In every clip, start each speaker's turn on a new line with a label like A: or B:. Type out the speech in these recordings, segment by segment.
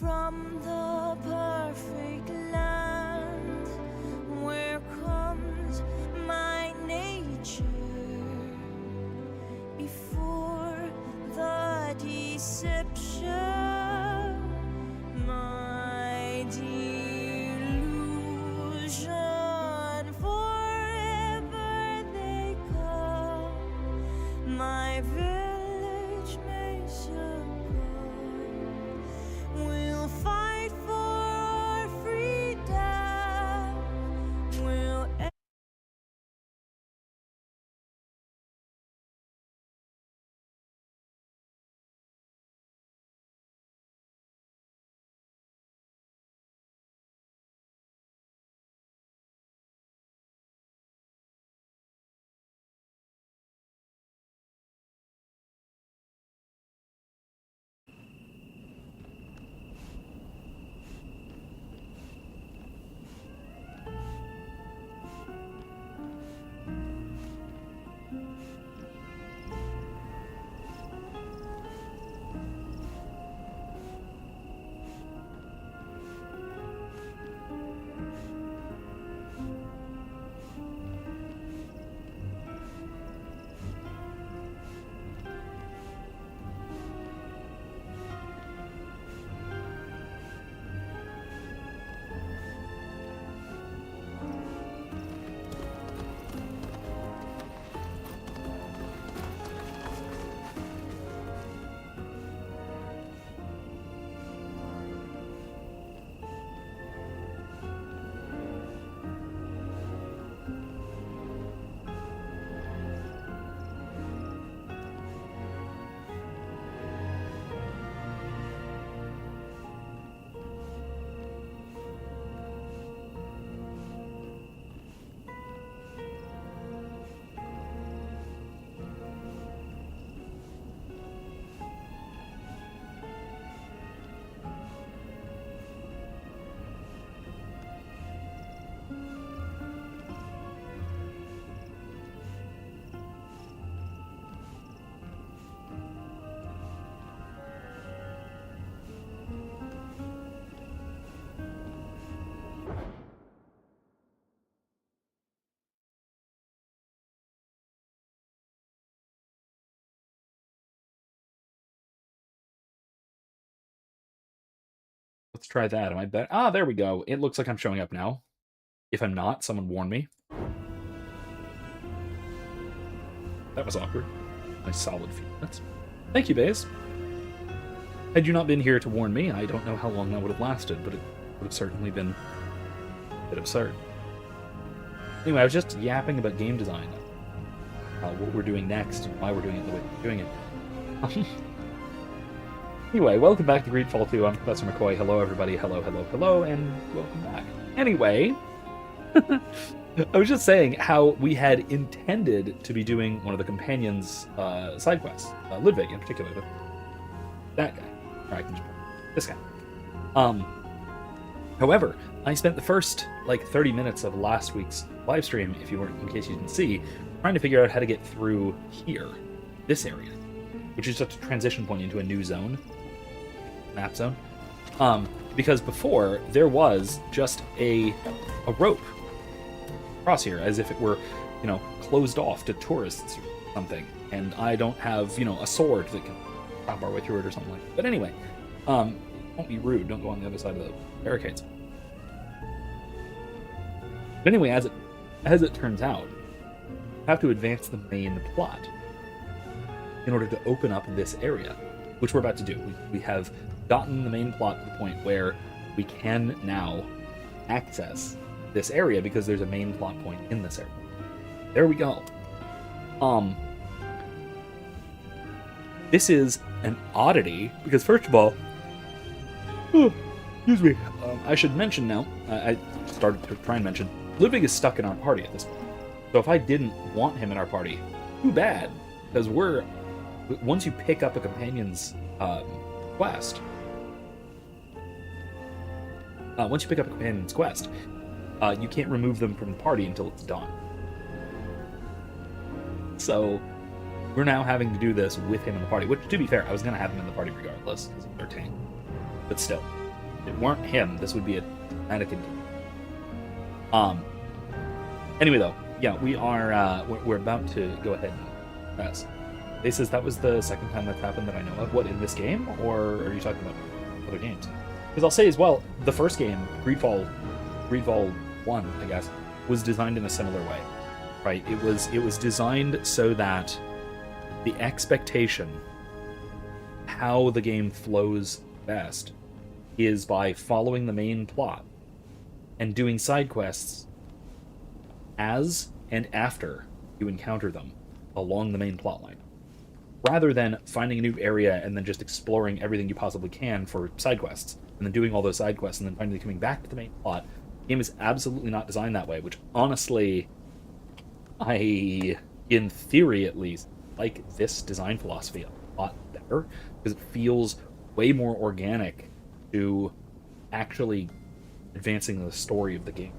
A: from the perfect land where comes my nature before the deception, my delusion. Forever they come, my village may succumb. We'll fight for our freedom. We'll
B: Let's try that. Am I better? Ah, there we go. It looks like I'm showing up now. If I'm not, someone warn me. That was awkward. Nice solid few minutes. Thank you, Baze. Had you not been here to warn me, I don't know how long that would have lasted, but it would have certainly been a bit absurd. Anyway, I was just yapping about game design. What we're doing next, and why we're doing it the way we're doing it. Anyway, welcome back to Greedfall II. I'm Professor McCoy. Hello, everybody. Hello, hello, hello, and welcome back. Anyway, I was just saying how we had intended to be doing one of the companions' side quests, Ludwig in particular, that guy. Or I can just this guy. However, I spent the first 30 minutes of last week's live stream, in case you didn't see, trying to figure out how to get through here, this area, which is just a transition point into a new zone, map zone. Because before there was just a rope across here, as if it were, closed off to tourists or something. And I don't have, a sword that can chop our way through it or something like that. But anyway, don't be rude. Don't go on the other side of the barricades. But anyway, as it turns out, you have to advance the main plot in order to open up this area, which we're about to do. We have gotten the main plot to the point where we can now access this area because there's a main plot point in this area. There we go. This is an oddity because, first of all, excuse me, I should mention now, I started to try and mention, Ludwig is stuck in our party at this point. So if I didn't want him in our party, too bad, because once you pick up a companion's quest, you can't remove them from the party until it's done. So we're now having to do this with him in the party, which, to be fair, I was going to have him in the party regardless, because he's our tank. But still. it weren't him, this would be a Anakin. Anyway, though, yeah, we are we're about to go ahead and press. They says that was the second time that's happened that I know of. What, in this game, or are you talking about other games? Because I'll say as well, the first game, Greedfall 1, I guess, was designed in a similar way, right? It was designed so that the expectation, how the game flows best, is by following the main plot and doing side quests as and after you encounter them along the main plot line, rather than finding a new area and then just exploring everything you possibly can for side quests, and then doing all those side quests and then finally coming back to the main plot. The game is absolutely not designed that way, which honestly, I, in theory at least, like this design philosophy a lot better, because it feels way more organic to actually advancing the story of the game.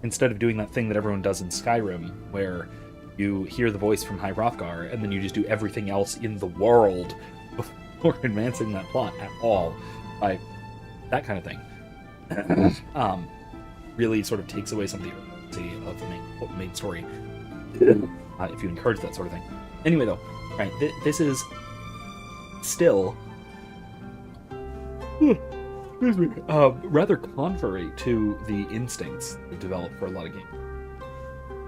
B: Instead of doing that thing that everyone does in Skyrim, where you hear the voice from High Hrothgar, and then you just do everything else in the world before advancing that plot at all. Right? That kind of thing. Really sort of takes away some of the urgency of the main story. If you encourage that sort of thing. Anyway, though, right, this is still rather contrary to the instincts that develop for a lot of games.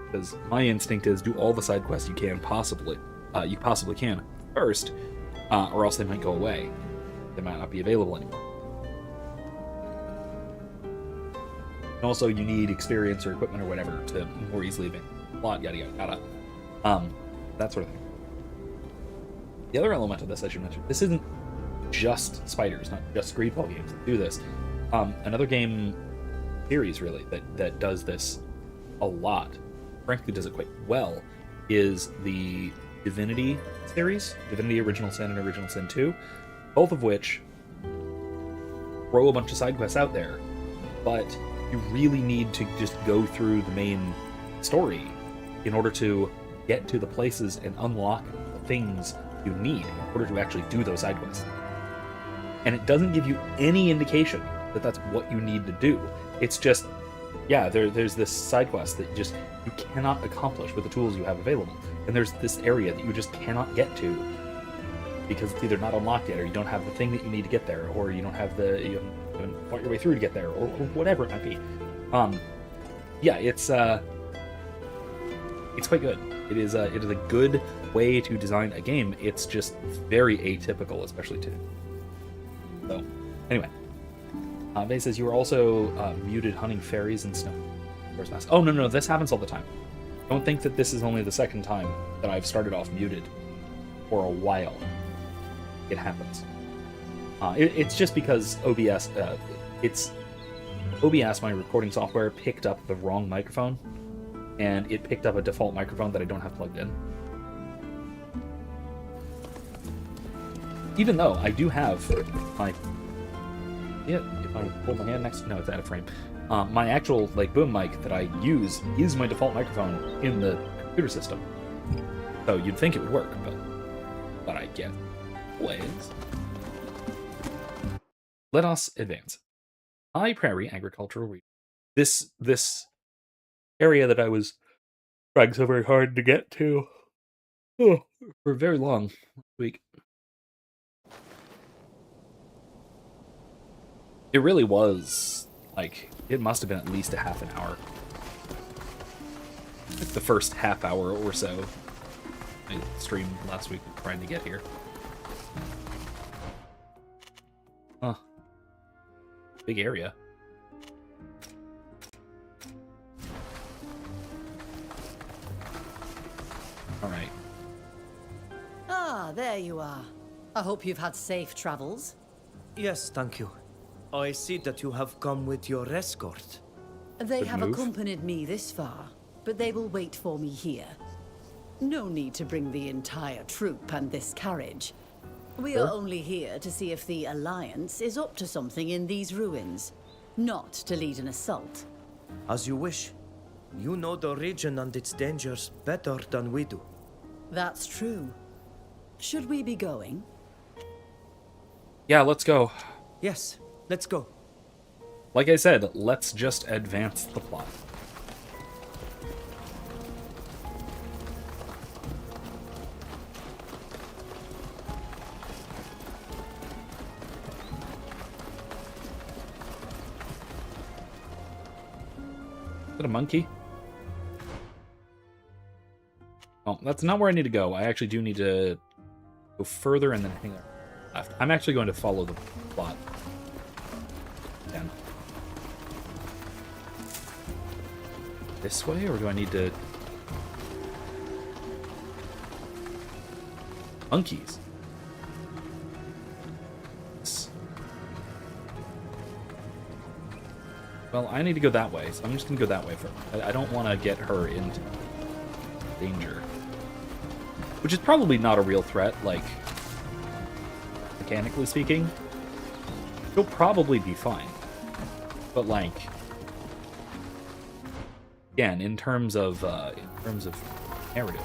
B: Because my instinct is do all the side quests you possibly can first, or else they might go away. They might not be available anymore. And also, you need experience or equipment or whatever to more easily advance the plot, yada yada yada. That sort of thing. The other element of this I should mention, this isn't just spiders, not just Greedfall games that do this. Another game series, really, that does this a lot, frankly does it quite well, is the Divinity series, Divinity Original Sin and Original Sin 2, both of which throw a bunch of side quests out there, but you really need to just go through the main story in order to get to the places and unlock the things you need in order to actually do those side quests. And it doesn't give you any indication that that's what you need to do. It's just, yeah, there's this side quest that you cannot accomplish with the tools you have available. And there's this area that you just cannot get to because it's either not unlocked yet, or you don't have the thing that you need to get there, or you don't have you haven't fought your way through to get there, or whatever it might be. Yeah, it's quite good. It is a good way to design a game. It's just very atypical, especially too. So, anyway, Vay says you were also muted hunting fairies and snow. Oh no, this happens all the time. Don't think that this is only the second time that I've started off muted for a while. It happens. It's just because OBS, my recording software, picked up the wrong microphone, and it picked up a default microphone that I don't have plugged in. Even though I do have my... Yeah, if I hold my hand next... No, it's out of frame. My actual boom mic that I use is my default microphone in the computer system. So you'd think it would work, but I guess. Ways. Let us advance. High Prairie Agricultural Region. This area that I was trying so very hard to get to for very long last week. It really was, it must have been at least a half an hour. The first half hour or so I streamed last week trying to get here. Huh. Big area. Alright.
C: Ah, there you are. I hope you've had safe travels.
D: Yes, thank you. I see that you have come with your escort.
C: They
B: Good
C: have
B: move.
C: accompanied me this far, but they will wait for me here. No need to bring the entire troop and this carriage. We are only here to see if the Alliance is up to something in these ruins, not to lead an assault.
D: As you wish. You know the region and its dangers better than we do.
C: That's true. Should we be going?
B: Yeah, let's go.
D: Yes, let's go.
B: Like I said, let's just advance the plot. Is that a monkey? Oh, that's not where I need to go. I actually do need to go further and then hang on left. I'm actually going to follow the plot. Again. This way, or do I need to... Monkeys. Well, I need to go that way, so I'm just going to go that way first. I don't want to get her into danger. Which is probably not a real threat, like, mechanically speaking. She'll probably be fine. But, like, again, in terms of narrative.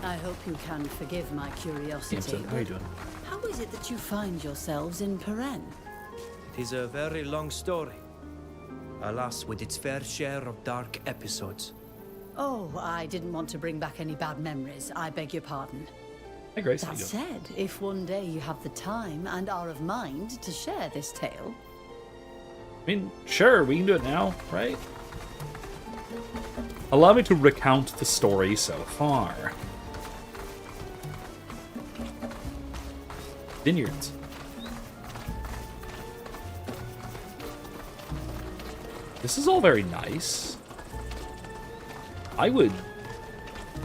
C: I hope you can forgive my curiosity.
B: Yeah, so how are you doing?
C: How is it that you find yourselves in Peren?
D: It is a very long story. Alas, with its fair share of dark episodes.
C: Oh, I didn't want to bring back any bad memories. I beg your pardon.
B: Hey, Grace. How
C: That
B: you doing?
C: said, if one day you have the time and are of mind to share this tale...
B: I mean, sure, we can do it now, right? Allow me to recount the story so far. Vineyards. This is all very nice. I would...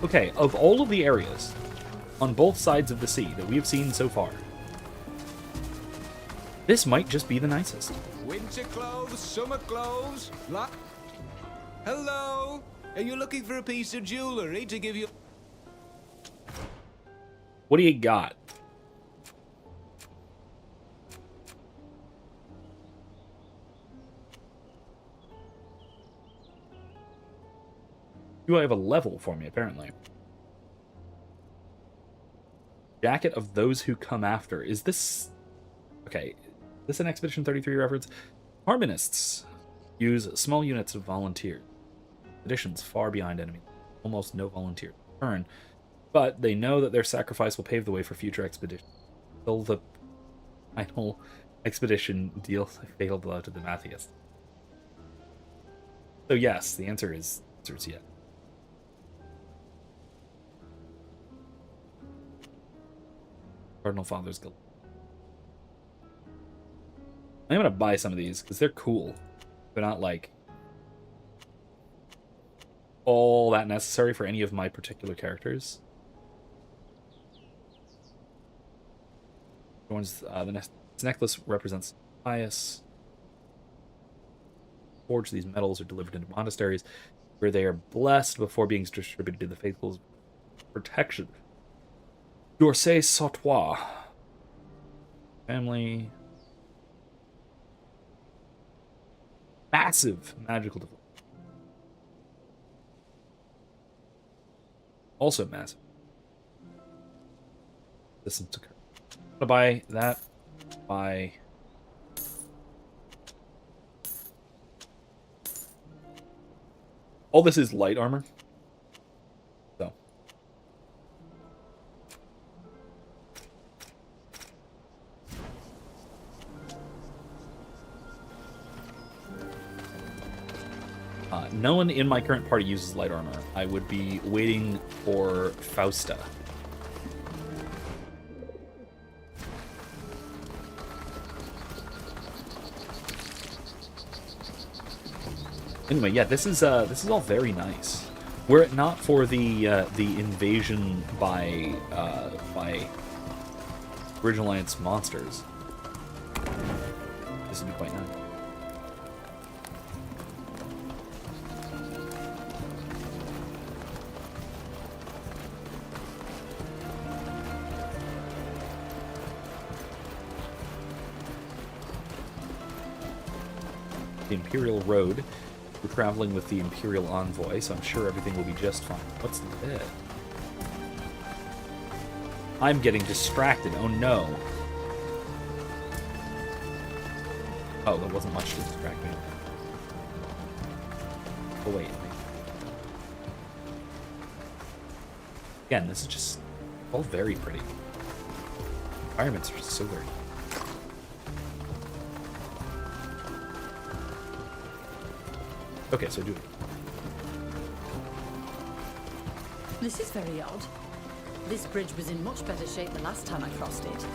B: Okay, of all of the areas on both sides of the sea that we have seen so far, this might just be the nicest.
E: Winter clothes, summer clothes, Hello? Are you looking for a piece of jewellery to give you...
B: What do you got? You have a level for me, apparently. Jacket of those who come after. Is this... Okay. Is this an Expedition 33 reference? Harmonists use small units of volunteers. Expeditions far behind enemy. Almost no volunteers return. But they know that their sacrifice will pave the way for future expeditions. Until the final expedition deals a fatal blow to the Matthias. So yes, the answer is yes. Cardinal Father's Guild. I'm gonna buy some of these because they're cool. They're not like all that necessary for any of my particular characters. This necklace represents pious. Forged, these metals are delivered into monasteries where they are blessed before being distributed to the faithful's protection. D'Orsay Sautois. Family. Massive magical device. Also massive. Distance occur. I'm gonna buy that. Buy. All this is light armor. So. No one in my current party uses light armor. I would be waiting for Fausta. Anyway, yeah, this is all very nice. Were it not for the invasion by Original Alliance monsters, this would be quite nice. The Imperial Road. We're traveling with the Imperial Envoy, so I'm sure everything will be just fine. What's this? I'm getting distracted. Oh no. Oh, there wasn't much to distract me. Oh, wait. Again, this is just all very pretty. Environments are just so very... Okay, so do it.
C: This is very odd. This bridge was in much better shape the last time I crossed it.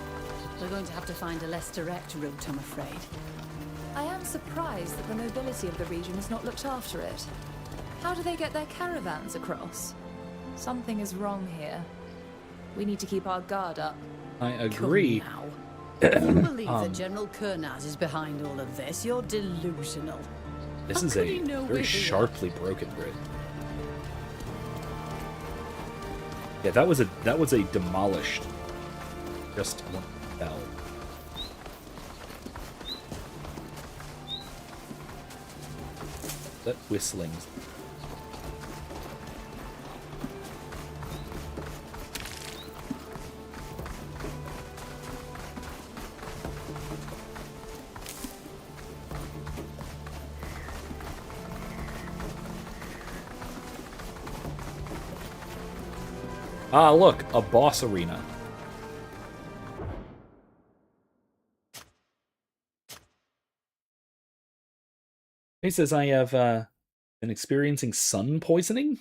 C: We're going to have to find a less direct route, I'm afraid.
F: I am surprised that the nobility of the region has not looked after it. How do they get their caravans across? Something is wrong here. We need to keep our guard up.
B: I agree.
C: Come now. If you believe that General Kurnaz is behind all of this, you're delusional.
B: This
C: How
B: is
C: could
B: a
C: he know
B: very
C: we're here?
B: sharply broken grid. Yeah, that was a demolished. Just one fell. That whistling. Ah, look, a boss arena. He says I have been experiencing sun poisoning.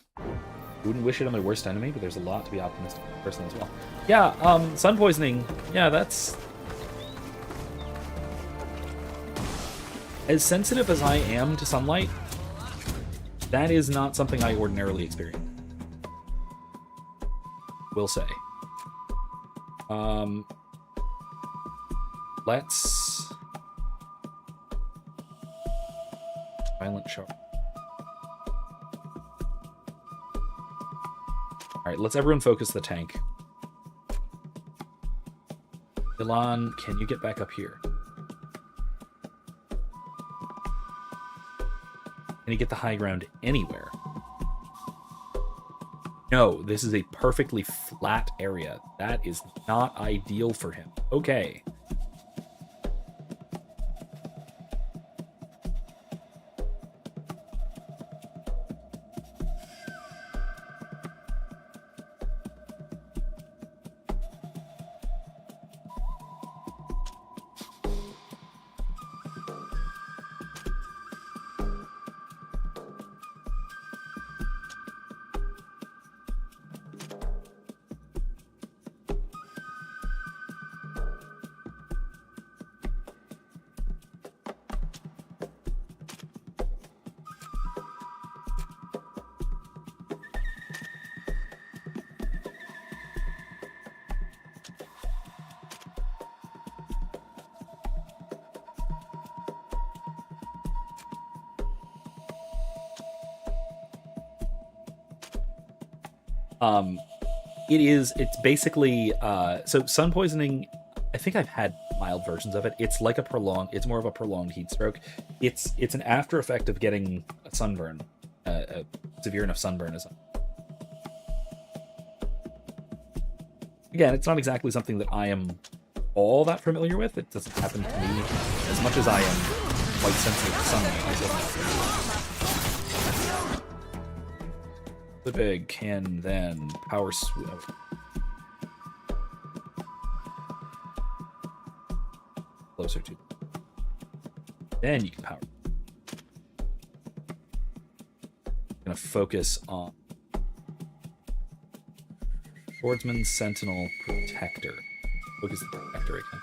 B: Wouldn't wish it on my worst enemy, but there's a lot to be optimistic person as well. Yeah, sun poisoning. Yeah, that's... As sensitive as I am to sunlight, that is not something I ordinarily experience. Will say. Let's... Violent shark. Alright, let's everyone focus the tank. Ilan, can you get back up here? Can you get the high ground anywhere? No, this is a perfectly flat area. That is not ideal for him. Okay. It's basically, so sun poisoning, I think I've had mild versions of it. It's like it's more of a prolonged heat stroke. It's an after effect of getting a sunburn, a severe enough sunburn as Again, it's not exactly something that I am all that familiar with. It doesn't happen to me as much as I am quite sensitive to sunlight. The big can then power closer to. Then you can power. I'm gonna focus on Swordsman, Sentinel, Protector. Focus the Protector again.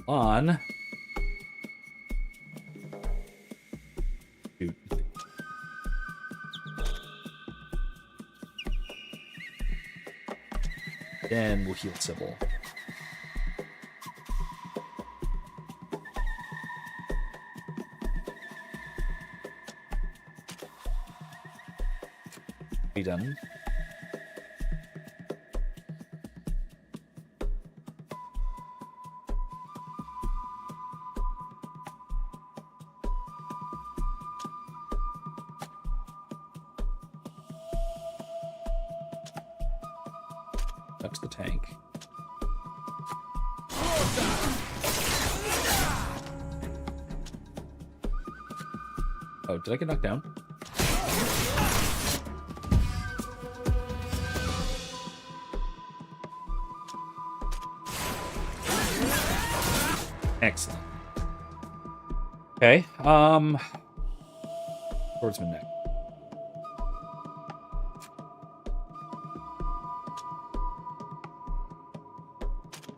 B: On. Shoot. Then we'll heal Sybil. Be done. Up to the tank. Oh, did I get knocked down? Excellent. Okay, swordsman next.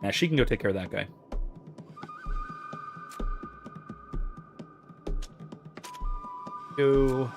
B: Now she can go take care of that guy. Go.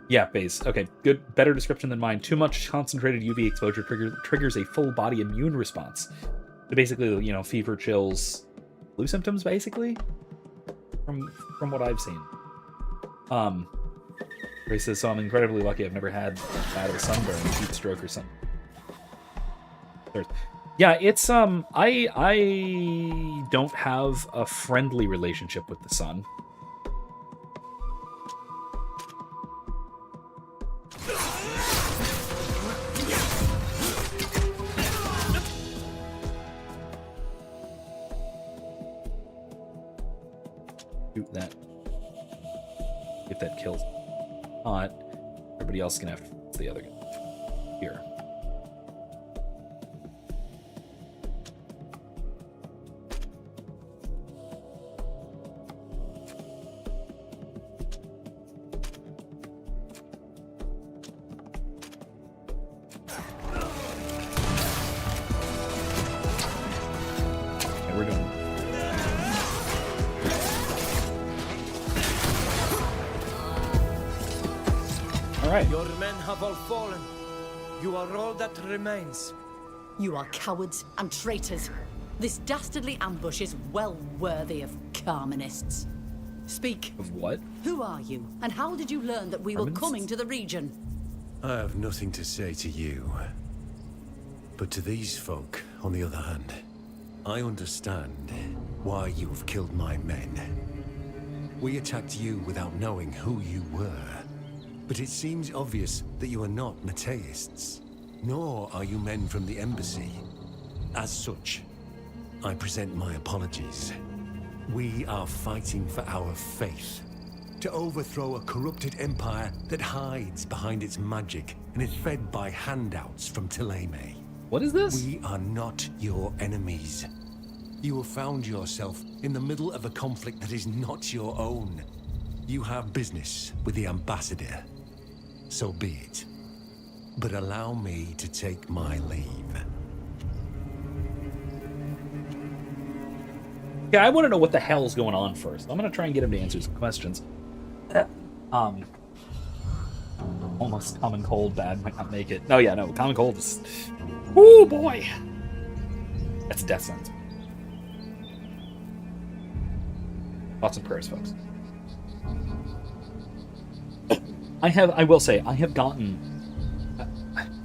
B: Yeah, base. Okay, good. Better description than mine. Too much concentrated UV exposure triggers a full body immune response. So basically, you know, fever, chills, flu symptoms, basically, from what I've seen. Ray says, so I'm incredibly lucky. I've never had bad of a sunburn, heat stroke, or something. Yeah, it's I don't have a friendly relationship with the sun. Shoot that. If that kills. Not. Everybody else can have the other guy. Here. Okay, we're doing. Right.
D: Your men have all fallen. You are all that remains.
C: You are cowards and traitors. This dastardly ambush is well worthy of Carminists. Speak.
B: Of what?
C: Who are you, and how did you learn that we were
B: Carminists?
C: coming to the region?
G: I have nothing to say to you. But to these folk, on the other hand, I understand why you have killed my men. We attacked you without knowing who you were. But it seems obvious that you are not Mateists, nor are you men from the embassy. As such, I present my apologies. We are fighting for our faith, to overthrow a corrupted empire that hides behind its magic and is fed by handouts from Thélème.
B: What is this?
G: We are not your enemies. You have found yourself in the middle of a conflict that is not your own. You have business with the ambassador. So be it. But allow me to take my leave.
B: Yeah, I want to know what the hell's going on first. I'm going to try and get him to answer some questions. Almost common cold bad, might not make it. No, yeah, no, common cold is... Woo, boy! That's a death sentence. Thoughts and prayers, folks. I will say, I have gotten,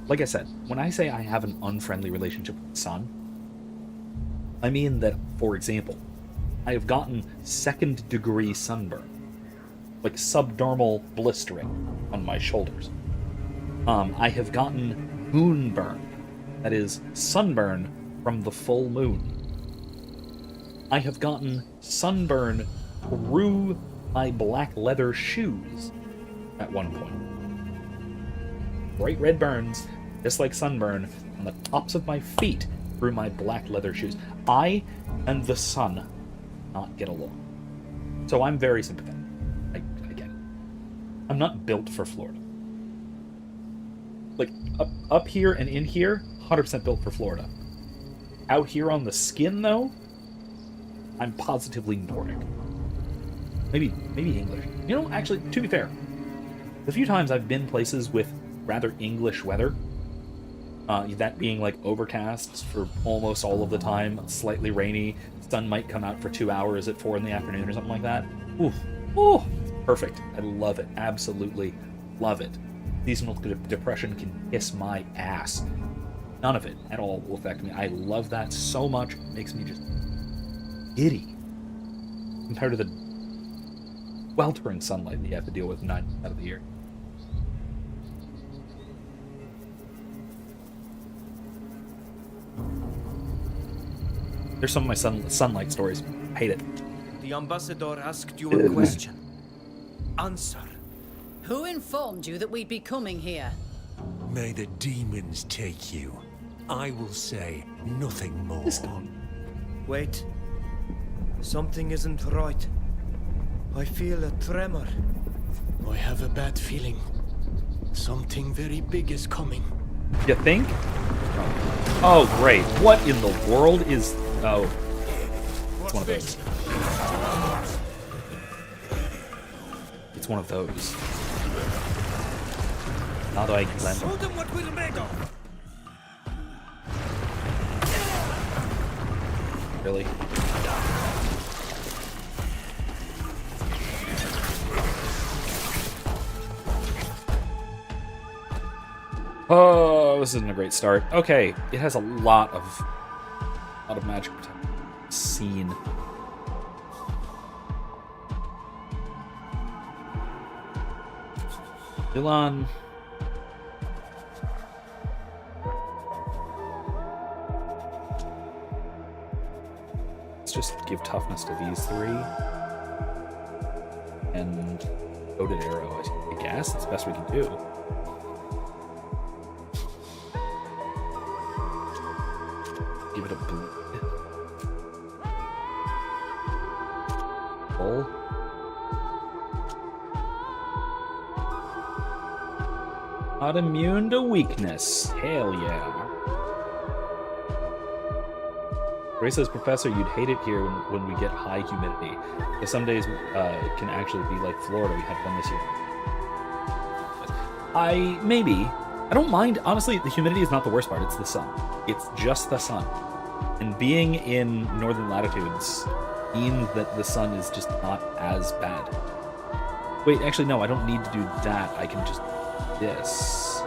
B: like I said, when I say I have an unfriendly relationship with the sun, I mean that, for example, I have gotten second-degree sunburn, like subdermal blistering on my shoulders. I have gotten moonburn, that is, sunburn from the full moon. I have gotten sunburn through my black leather shoes at one point. Bright red burns, just like sunburn, on the tops of my feet through my black leather shoes. I and the sun not get along. So I'm very sympathetic. I get it. I'm not built for Florida. Like, up here and in here, 100% built for Florida. Out here on the skin, though, I'm positively Nordic. Maybe English. You know, actually, to be fair, the few times I've been places with rather English weather, That being like overcast for almost all of the time, slightly rainy. Sun might come out for 2 hours at 4 in the afternoon or something like that. Ooh, ooh, perfect. I love it. Absolutely love it. Seasonal depression can kiss my ass. None of it at all will affect me. I love that so much. It makes me just giddy compared to the weltering sunlight that you have to deal with 9 months out of the year. There's some of my sunlight stories. Hate it.
D: The ambassador asked you a question. Answer.
C: Who informed you that we'd be coming here?
G: May the demons take you. I will say nothing more.
D: Wait. Something isn't right. I feel a tremor.
H: I have a bad feeling. Something very big is coming.
B: You think? Oh, great. What in the world is... Oh. It's one of those. It's one of those. How do I blend them?
D: Show them what we're made of.
B: Really? Oh, this isn't a great start. Okay, it has a lot of magic scene. Dylan. Let's just give toughness to these 3. And loaded arrow, I guess. That's the best we can do. Give it a bleed. Full. Not immune to weakness. Hell yeah. Ray says, Professor, you'd hate it here when we get high humidity. But some days it can actually be like Florida. We had one this year. Maybe. I don't mind. Honestly, the humidity is not the worst part. It's the sun. It's just the sun. And being in northern latitudes means that the sun is just not as bad. Wait, actually, no, I don't need to do that. I can just do this.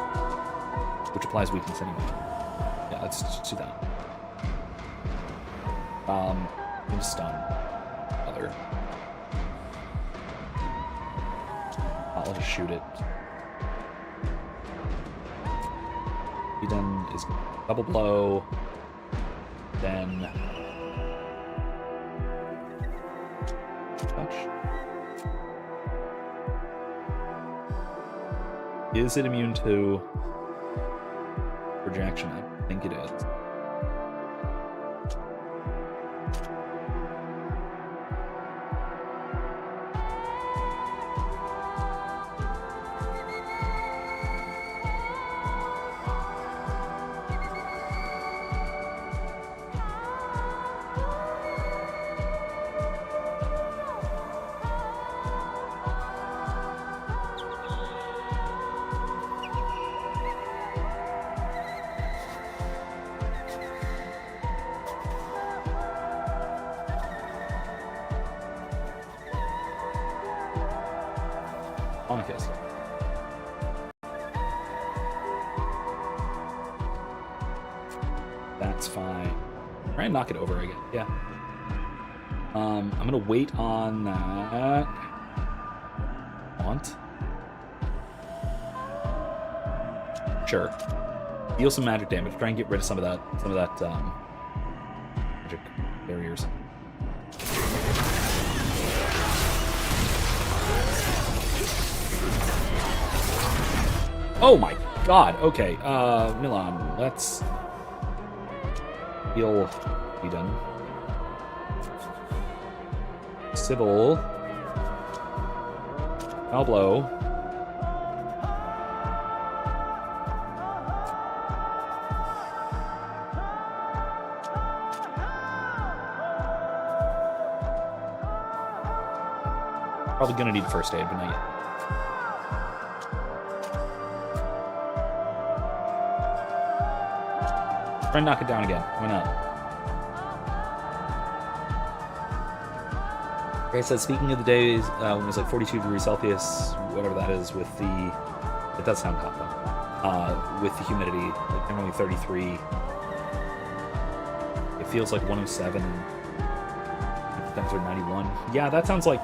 B: Which applies weakness anyway. Yeah, let's just do that. I'm gonna stun. Other. I'll just shoot it. He then is double blow. Then touch. Is it immune to rejection? I think it is. That's fine. Try and knock it over again. Yeah. I'm gonna wait on that. Want? Sure. Deal some magic damage. Try and get rid of some of that magic barriers. Oh my god. Okay. Milan, let's heal. Be done. Sybil. Pablo. Probably gonna need first aid, but not yet. Try and knock it down again. Why not? Gray says, speaking of the days when it was like 42 degrees Celsius, whatever that is, with the... It does sound hot, though. With the humidity, like generally 33. It feels like 107. Temps are 91. Yeah, that sounds like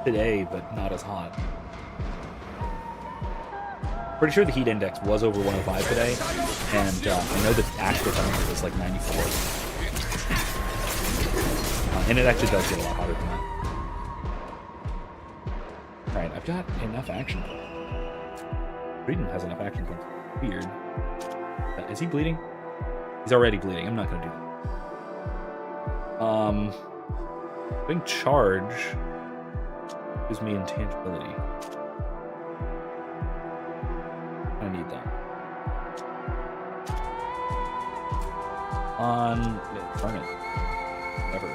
B: today, but not as hot. Pretty sure the heat index was over 105 today, and I know the actual temperature was like 94. And it actually does get a lot hotter than that. Alright, I've got enough action points. Breeden has enough action points. Weird. Is he bleeding? He's already bleeding. I'm not going to do that. I think charge gives me intangibility. I need that. Burn it. Whatever.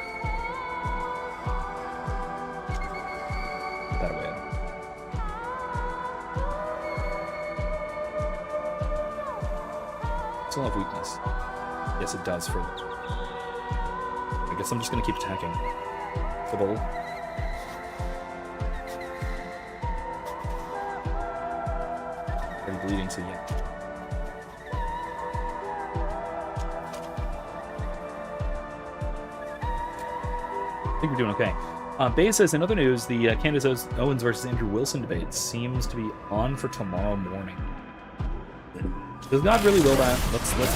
B: Put that away. Still have weakness. Yes, it does for... I guess I'm just gonna keep attacking. For the... Already bleeding, so yeah. I think we're doing okay. Bay says, in other news, the Candace Owens versus Andrew Wilson debate seems to be on for tomorrow morning. Does God really will that? Let's do this.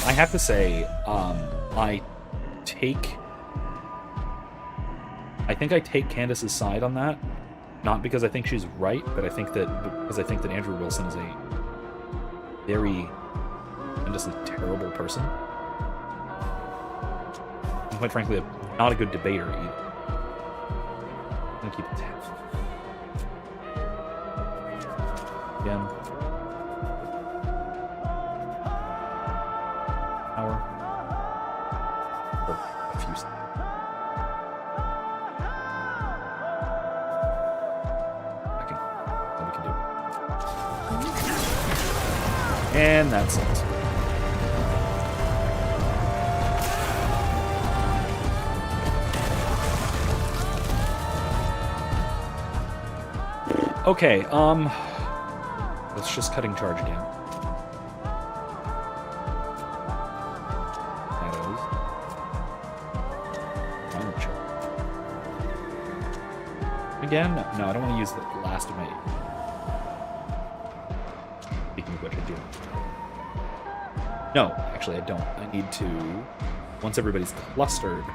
B: I have to say, I think I take Candace's side on that. Not because I think she's right, but because I think that Andrew Wilson is a very and just a terrible person. And quite frankly, not a good debater either. I'm gonna keep it down. Again. Power. For a few seconds. All we can do. And that's it. Okay, let's just cutting charge again. Shadows. Final charge. Again? No, I don't want to use the last of my... Speaking of which, I do. No, actually, I don't. I need to... Once everybody's clustered,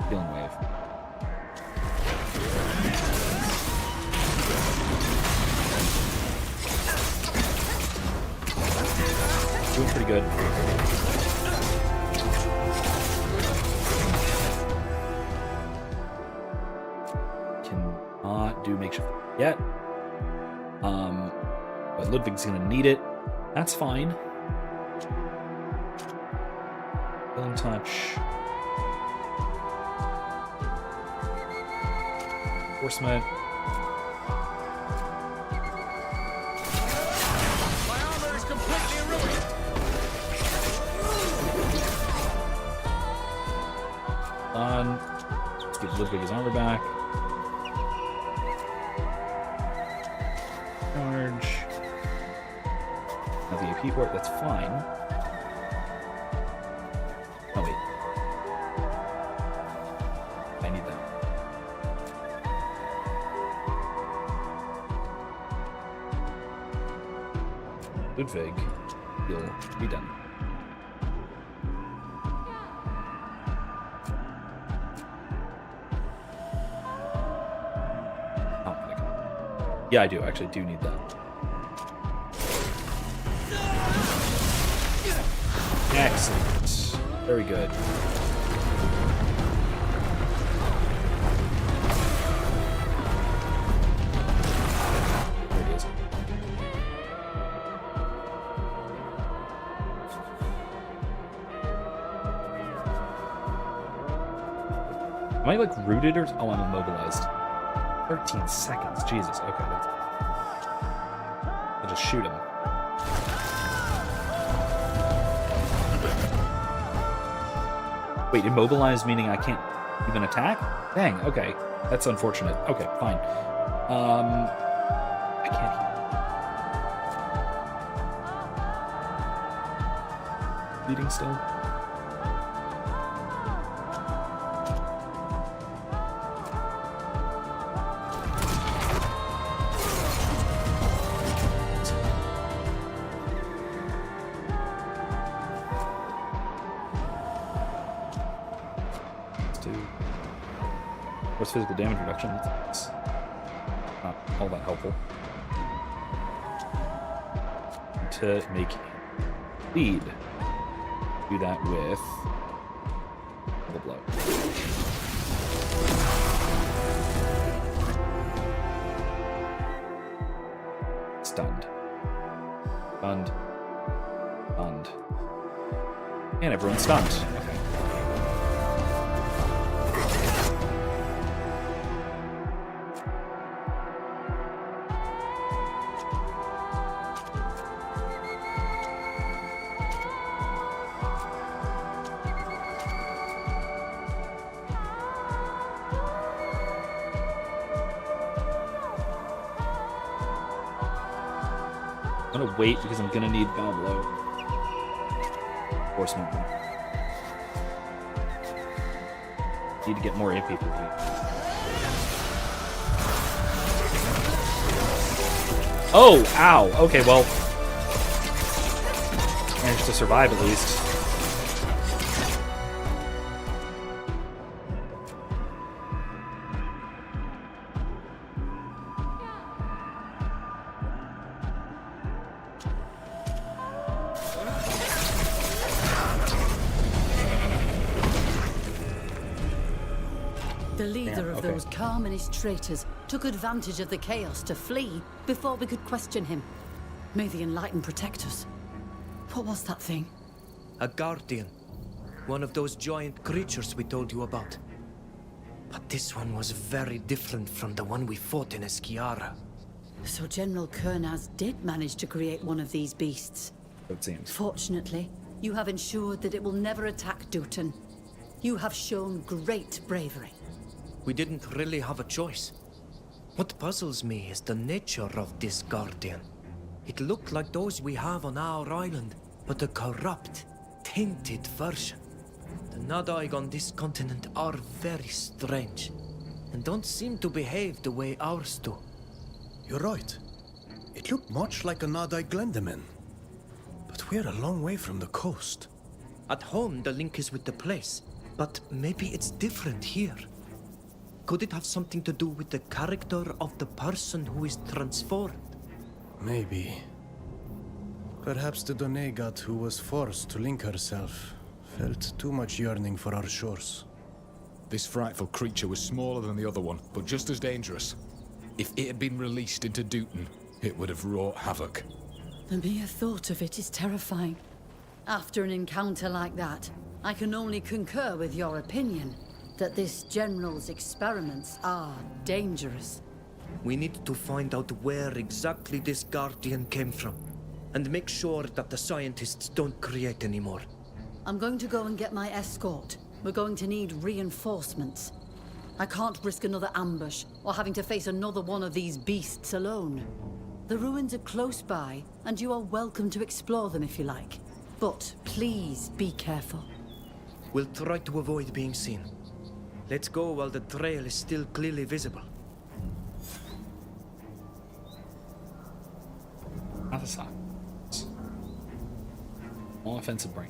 B: healing wave. Doing pretty good. Cannot do makeshift yet. But Ludwig's gonna need it. That's fine. Healing touch. Enforcement. Let's give Ludwig his armor back. Charge. Now the AP for it, that's fine. Oh wait. I need that. Ludwig, you'll be done. Yeah, I do. Actually, do need that. Excellent. Very good. There it is. Am I, like, rooted or... Oh, I'm immobilized. 13 seconds. Jesus. Okay, that's... I'll just shoot him. Wait, immobilized meaning I can't even attack? Dang, okay. That's unfortunate. Okay, fine. I can't heal. Bleeding still? What's physical damage reduction? It's not all that helpful. To make bleed, do that with the blow. Stunned. Stunned. Stunned. And everyone's stunned. Okay. I'm gonna wait because I'm gonna need Goblo. Or something. Need to get more AP for you. Oh, ow. Okay, well. Managed to survive at least.
C: The leader of
B: okay.
C: those Carmenist traitors took advantage of the chaos to flee before we could question him. May the Enlightened protect us. What was that thing?
D: A guardian. One of those giant creatures we told you about. But this one was very different from the one we fought in Esquiara.
C: So General Kernaz did manage to create one of these beasts.
B: It seems.
C: Fortunately, you have ensured that it will never attack Duton. You have shown great bravery.
D: We didn't really have a choice. What puzzles me is the nature of this guardian. It looked like those we have on our island, but a corrupt, tainted version. The Nadaig on this continent are very strange, and don't seem to behave the way ours do.
H: You're right. It looked much like a Nadai Glendaman. But we're a long way from the coast.
D: At home, the link is with the place, but maybe it's different here. Could it have something to do with the character of the person who is transformed?
H: Maybe. Perhaps the Donegat who was forced to link herself felt too much yearning for our shores.
E: This frightful creature was smaller than the other one, but just as dangerous. If it had been released into Duton, it would have wrought havoc.
C: The mere thought of it is terrifying. After an encounter like that, I can only concur with your opinion that this General's experiments are dangerous.
D: We need to find out where exactly this guardian came from, and make sure that the scientists don't create any more.
C: I'm going to go and get my escort. We're going to need reinforcements. I can't risk another ambush, or having to face another one of these beasts alone. The ruins are close by, and you are welcome to explore them if you like. But please be careful.
D: We'll try to avoid being seen. Let's go while the trail is still clearly visible.
B: Not a sock. All offensive brain.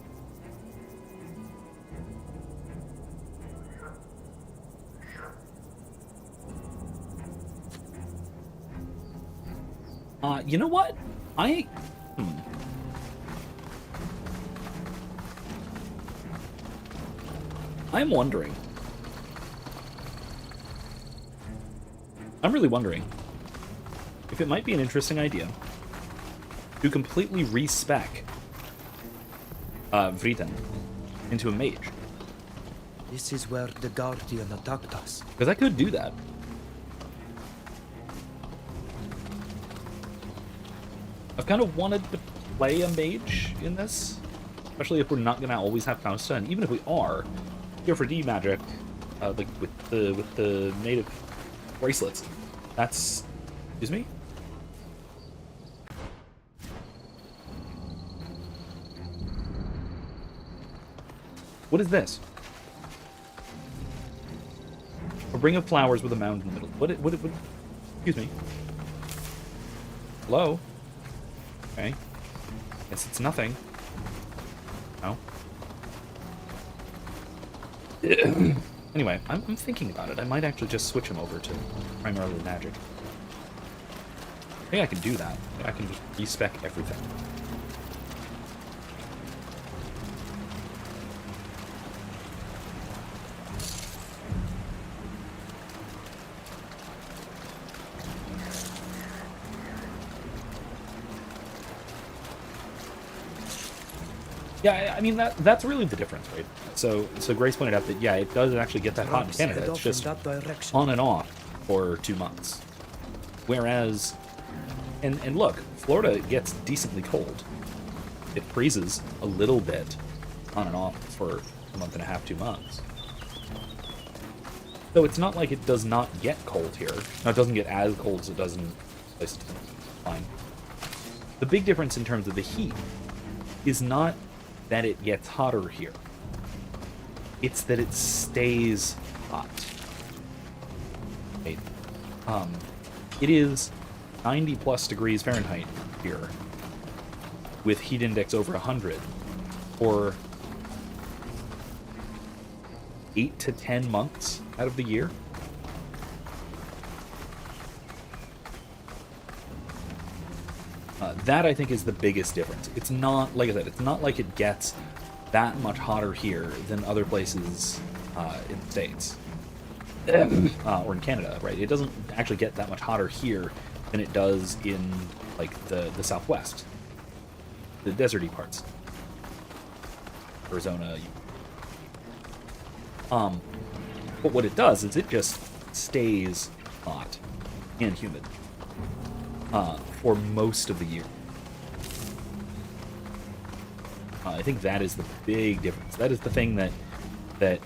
B: You know what? I'm wondering. I'm really wondering if it might be an interesting idea to completely respec Vriten into a mage.
D: This is where the Guardian attacked us.
B: Because I could do that. I've kind of wanted to play a mage in this, especially if we're not going to always have Fausta, and even if we are, Here for D magic, like with the native bracelets. That's, excuse me. What is this? A ring of flowers with a mound in the middle. What? Excuse me. Hello. Okay. Guess it's nothing. No. Anyway, I'm thinking about it. I might actually just switch him over to primarily magic. I think I can do that. I can just respec everything. Yeah, I mean that's really the difference, right? So Grace pointed out that yeah, it does actually get that hot in Canada. It's just on and off for 2 months. Whereas, and look, Florida gets decently cold. It freezes a little bit on and off for a month and a half, 2 months. So it's not like it does not get cold here. Now, it doesn't get as cold as it does in places. Fine. The big difference in terms of the heat is not that it gets hotter here. It's that it stays hot. Right? It is 90 plus degrees Fahrenheit here with heat index over 100 for 8 to 10 months out of the year. That, I think, is the biggest difference. It's not, like I said, it's not like it gets that much hotter here than other places in the States. Or in Canada, right? It doesn't actually get that much hotter here than it does in, like, the Southwest. The deserty parts. Arizona. But what it does is it just stays hot and humid for most of the year. I think that is the big difference. That is the thing that you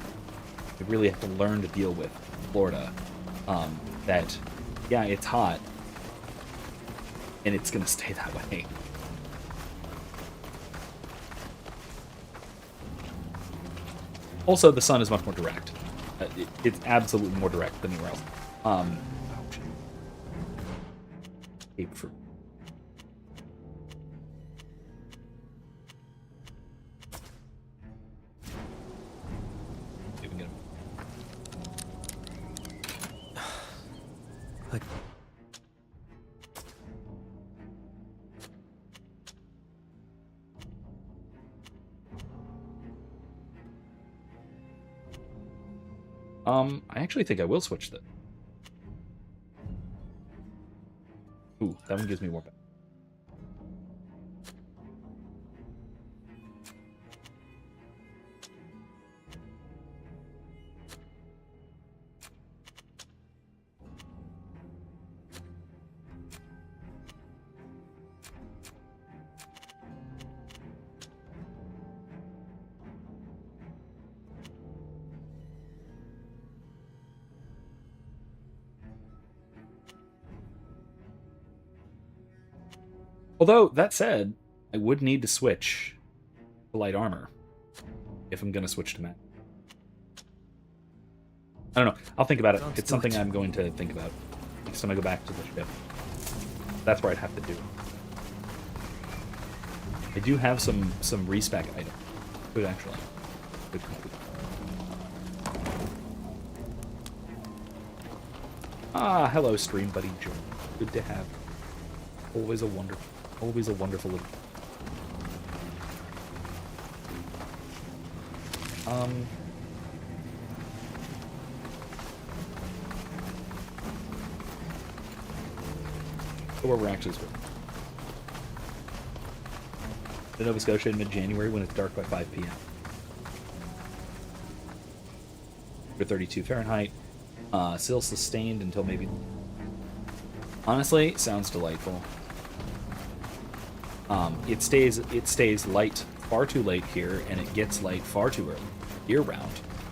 B: really have to learn to deal with in Florida. That, yeah, it's hot, and it's going to stay that way. Also, the sun is much more direct. It's absolutely more direct than anywhere else. Cape for... I actually think I will switch that. Ooh, that one gives me more. Although, that said, I would need to switch to light armor if I'm going to switch to Matt. I don't know. I'll think about it. It's something I'm going to think about next time I go back to the ship. That's where I'd have to do it. I do have some respec items. Good, actually. Good. Ah, hello, stream buddy Joe. Good to have you. Always a wonderful little... where we're actually switching. The Nova Scotia in mid-January when it's dark by 5 p.m. For 32 Fahrenheit. Still sustained until maybe... Honestly, sounds delightful. It stays light far too late here, and it gets light far too early, year-round.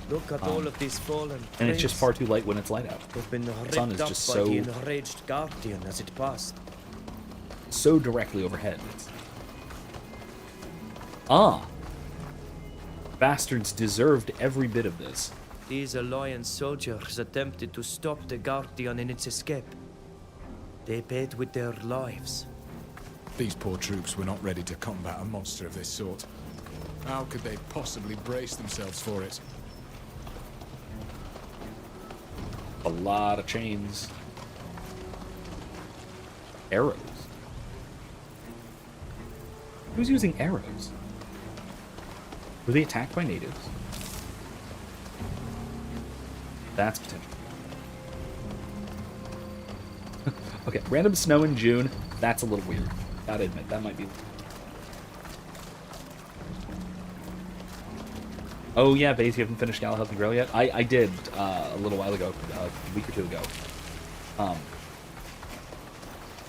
D: Look at all of these fallen
B: And it's just
D: planes.
B: far too light when it's light out.
D: They've been
B: sun
D: ripped
B: is
D: up
B: just
D: by
B: so-
D: the enraged Guardian as it passed.
B: So directly overhead. Ah! Bastards deserved every bit of this.
D: These Alliance soldiers attempted to stop the Guardian in its escape. They paid with their lives.
E: These poor troops were not ready to combat a monster of this sort. How could they possibly brace themselves for it?
B: A lot of chains. Arrows. Who's using arrows? Were they attacked by natives? That's potential. Okay, random snow in June. That's a little weird. Gotta admit, that might be... Oh yeah, Baze, you haven't finished Galahad the Grail yet? I did a little while ago, a week or two ago.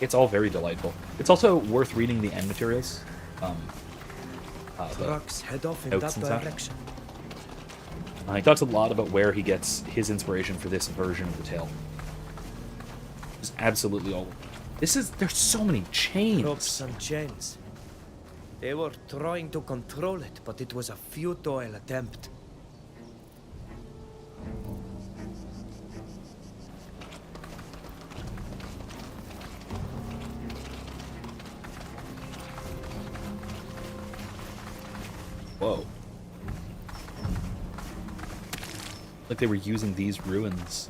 B: It's all very delightful. It's also worth reading the end materials. The
D: Trucks head off in
B: notes
D: that
B: and stuff.
D: direction.
B: He talks a lot about where he gets his inspiration for this version of the tale. Just absolutely all. There's so many chains.
D: Ropes and chains. They were trying to control it, but it was a futile attempt.
B: Whoa. Like they were using these ruins.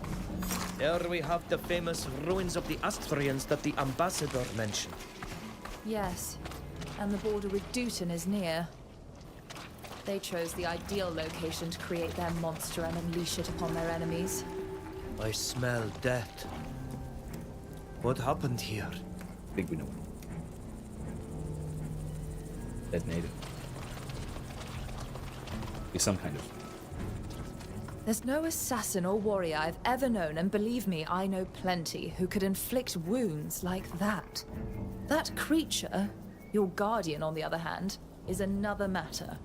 D: There we have the famous ruins of the Astrians that the ambassador mentioned.
F: Yes, and the border with Dutton is near. They chose the ideal location to create their monster and unleash it upon their enemies.
D: I smell death. What happened here?
B: I think we know. Dead native. Be some kind of...
F: There's no assassin or warrior I've ever known, and believe me, I know plenty, who could inflict wounds like that. That creature, your guardian on the other hand, is another matter.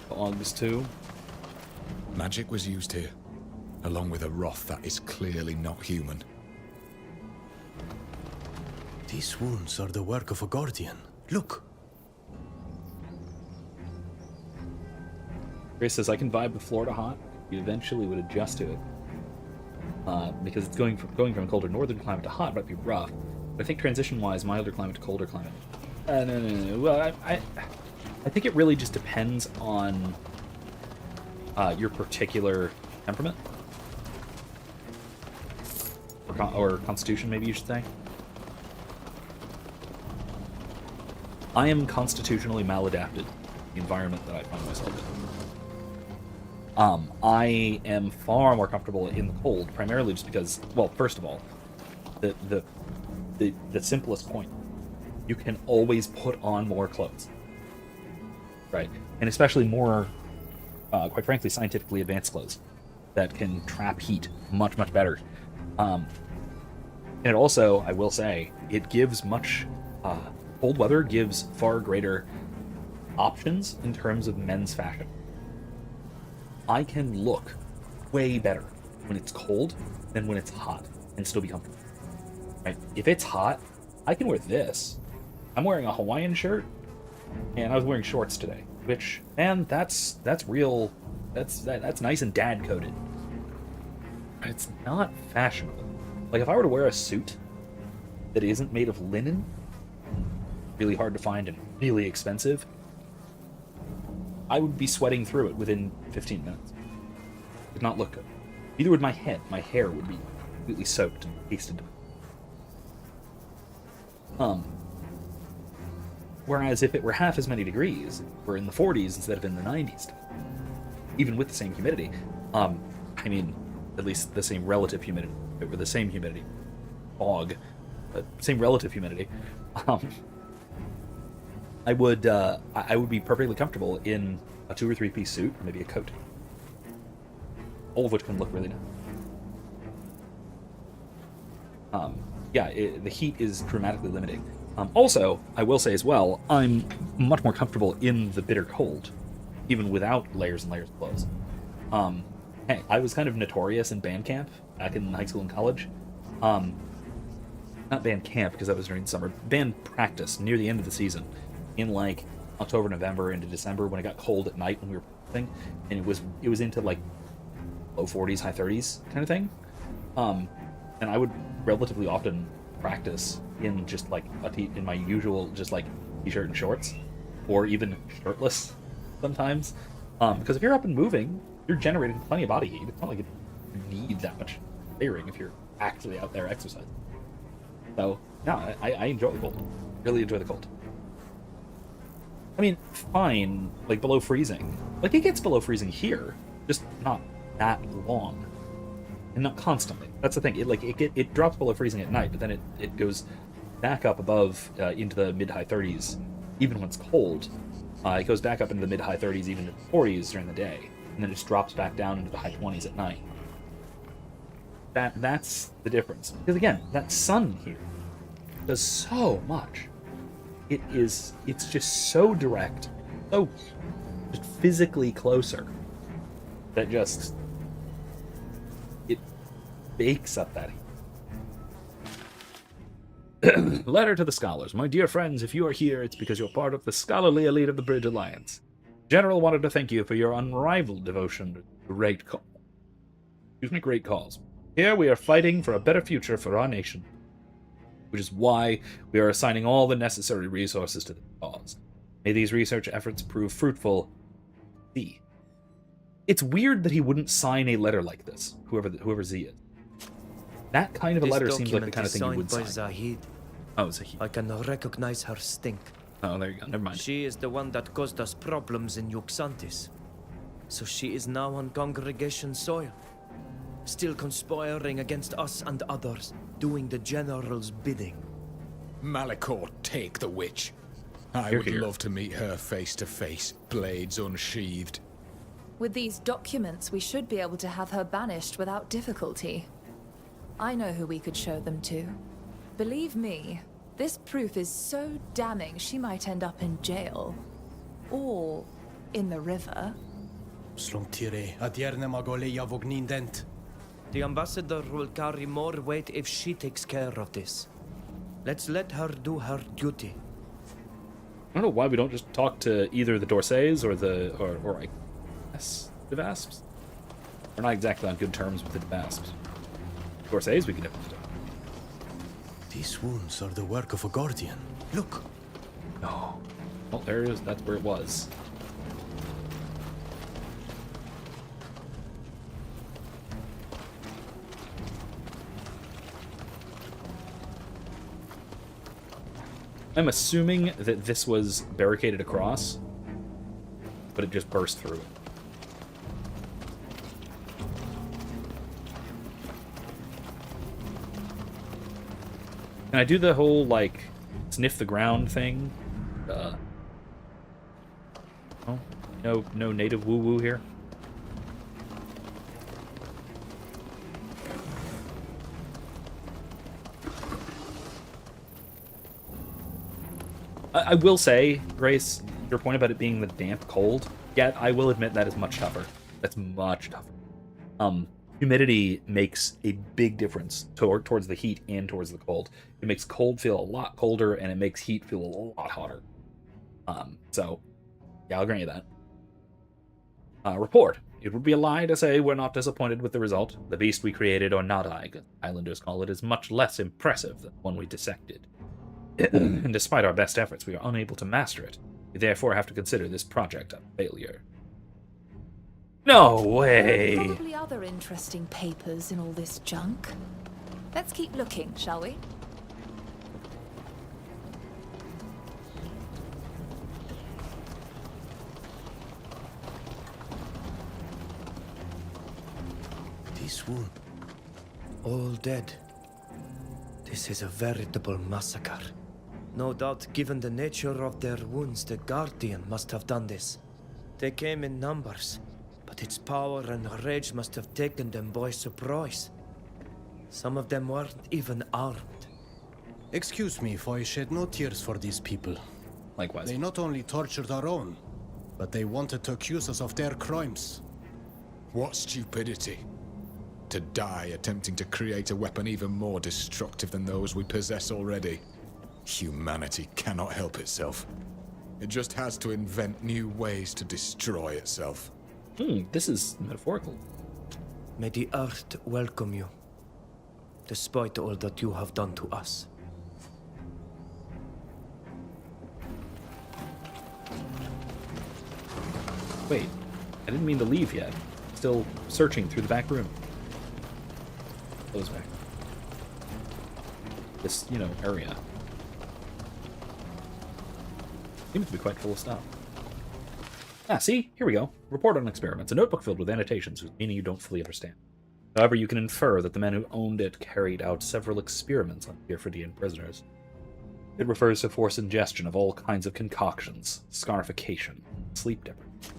B: August 2.
E: Magic was used here, along with a wrath that is clearly not human.
H: These wounds are the work of a guardian. Look.
B: Grace says, I can vibe with Florida hot. You eventually would adjust to it. Because it's going from colder northern climate to hot might be rough. But I think transition-wise, milder climate to colder climate. No. Well, I think it really just depends on your particular temperament. Or constitution, maybe you should say. I am constitutionally maladapted to the environment that I find myself in. I am far more comfortable in the cold, primarily just because, well, first of all, the simplest point, you can always put on more clothes, right? And especially more, quite frankly, scientifically advanced clothes that can trap heat much, much better. And it also, I will say, it gives much, cold weather gives far greater options in terms of men's fashion. I can look way better when it's cold than when it's hot and still be comfortable. Right? If it's hot, I can wear this. I'm wearing a Hawaiian shirt, and I was wearing shorts today. Which, man, that's real. That's nice and dad coded. But it's not fashionable. Like if I were to wear a suit that isn't made of linen, really hard to find and really expensive, I would be sweating through it within 15 minutes. It would not look good. Neither would my head. My hair would be completely soaked and pasted. Whereas if it were half as many degrees, we're in the 40s instead of in the 90s, even with the same humidity, I mean, at least the same relative humidity, if it were the same humidity, fog, but same relative humidity, I would be perfectly comfortable in a 2 or 3 piece suit, or maybe a coat. All of which can look really nice. yeah, the heat is dramatically limiting. Also, I will say as well, I'm much more comfortable in the bitter cold, even without layers and layers of clothes. Hey, I was kind of notorious in band camp back in high school and college. Not band camp because that was during summer. Band practice near the end of the season, in like October, November into December when it got cold at night when we were practicing, and it was into like low 40s, high 30s kind of thing. And I would relatively often practice in just like in my usual just like t-shirt and shorts, or even shirtless sometimes. Because if you're up and moving, you're generating plenty of body heat. It's not like you need that much layering if you're actually out there exercising. So, yeah, I enjoy the cold. Really enjoy the cold. I mean, fine, like below freezing. Like, it gets below freezing here, just not that long. And not constantly. That's the thing. It drops below freezing at night, but then it goes back up above into the mid-high 30s, even when it's cold. It goes back up into the mid-high 30s, even to the 40s during the day. And then it just drops back down into the high 20s at night. That's the difference. Because again, that sun here does so much. It's just so direct, so just physically closer, that just it bakes up that heat. Letter to the scholars. My dear friends, if you are here, it's because you're part of the scholarly elite of the Bridge Alliance. General wanted to thank you for your unrivaled devotion to great cause. Here we are fighting for a better future for our nation, which is why we are assigning all the necessary resources to the cause. May these research efforts prove fruitful. Z. It's weird that he wouldn't sign a letter like this, whoever Z is. That kind of a letter seems like the kind of thing you would sign.
D: Zahid.
B: Oh, Zahid.
D: I can recognize her stink.
B: Oh, there you go. Never mind.
D: She is the one that caused us problems in Yuxantis. So she is now on congregation soil, still conspiring against us and others, doing the general's bidding.
E: Malachor, take the witch. I
B: Hear,
E: would
B: hear.
E: love to meet her face to face, blades unsheathed.
F: With these documents, we should be able to have her banished without difficulty. I know who we could show them to. Believe me, this proof is so damning she might end up in jail. Or in the river.
H: Slumtire, adierne magoleja vognindent.
D: The ambassador will carry more weight if she takes care of this. Let's let her do her duty.
B: I don't know why we don't just talk to either the Dorsays or I guess the Vasps. We're not exactly on good terms with the Vasps. Dorsays we can definitely talk.
H: These wounds are the work of a guardian. Look.
B: No. Well, there it is. That's where it was. I'm assuming that this was barricaded across, but it just burst through it. Can I do the whole, like, sniff the ground thing? Oh, no native woo-woo here? I will say, Grace, your point about it being the damp cold, yeah, I will admit that is much tougher. That's much tougher. Humidity makes a big difference towards the heat and towards the cold. It makes cold feel a lot colder, and it makes heat feel a lot hotter. So, yeah, I'll grant you that. Report. It would be a lie to say we're not disappointed with the result. The beast we created, or Nadai, as Islanders call it, is much less impressive than the one we dissected. And despite our best efforts, we are unable to master it. We therefore have to consider this project a failure. No way!
F: Probably other interesting papers in all this junk. Let's keep looking, shall we?
H: This wound.
D: All dead. This is a veritable massacre. No doubt, given the nature of their wounds, the Guardian must have done this. They came in numbers, but its power and rage must have taken them by surprise. Some of them weren't even armed.
H: Excuse me if I shed no tears for these people.
B: Likewise.
H: They not only tortured our own, but they wanted to accuse us of their crimes.
E: What stupidity. To die attempting to create a weapon even more destructive than those we possess already. Humanity cannot help itself. It just has to invent new ways to destroy itself.
B: This is metaphorical.
D: May the earth welcome you, despite all that you have done to us.
B: Wait, I didn't mean to leave yet. Still searching through the back room. Close back. This, area. Seems to be quite full of stuff. Ah, see? Here we go. Report on experiments. A notebook filled with annotations, whose meaning you don't fully understand. However, you can infer that the men who owned it carried out several experiments on Bierfordian prisoners. It refers to forced ingestion of all kinds of concoctions, scarification, sleep deprivation.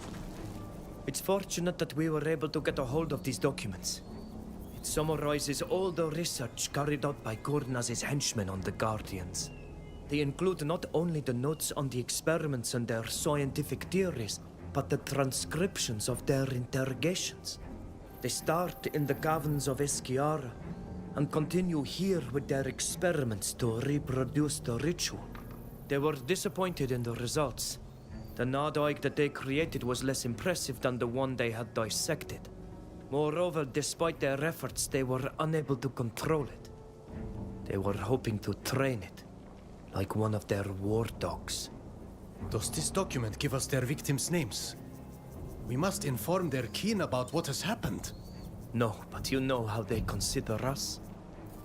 D: It's fortunate that we were able to get a hold of these documents. It summarizes all the research carried out by Gurnaz's henchmen on the Guardians. They include not only the notes on the experiments and their scientific theories, but the transcriptions of their interrogations. They start in the caverns of Eschiara and continue here with their experiments to reproduce the ritual. They were disappointed in the results. The Nardoig that they created was less impressive than the one they had dissected. Moreover, despite their efforts, they were unable to control it. They were hoping to train it, like one of their war dogs.
H: Does this document give us their victims' names? We must inform their kin about what has happened.
D: No, but you know how they consider us.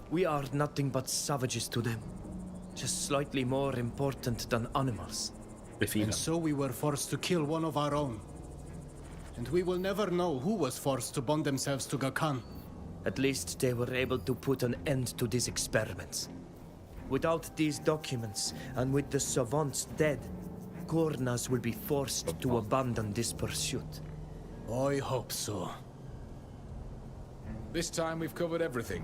D: We are nothing but savages to them, just slightly more important than animals.
H: And so we were forced to kill one of our own. And we will never know who was forced to bond themselves to Gakan.
D: At least they were able to put an end to these experiments. Without these documents, and with the savants dead, Gurnaz will be forced to abandon this pursuit.
H: I hope so.
E: This time we've covered everything.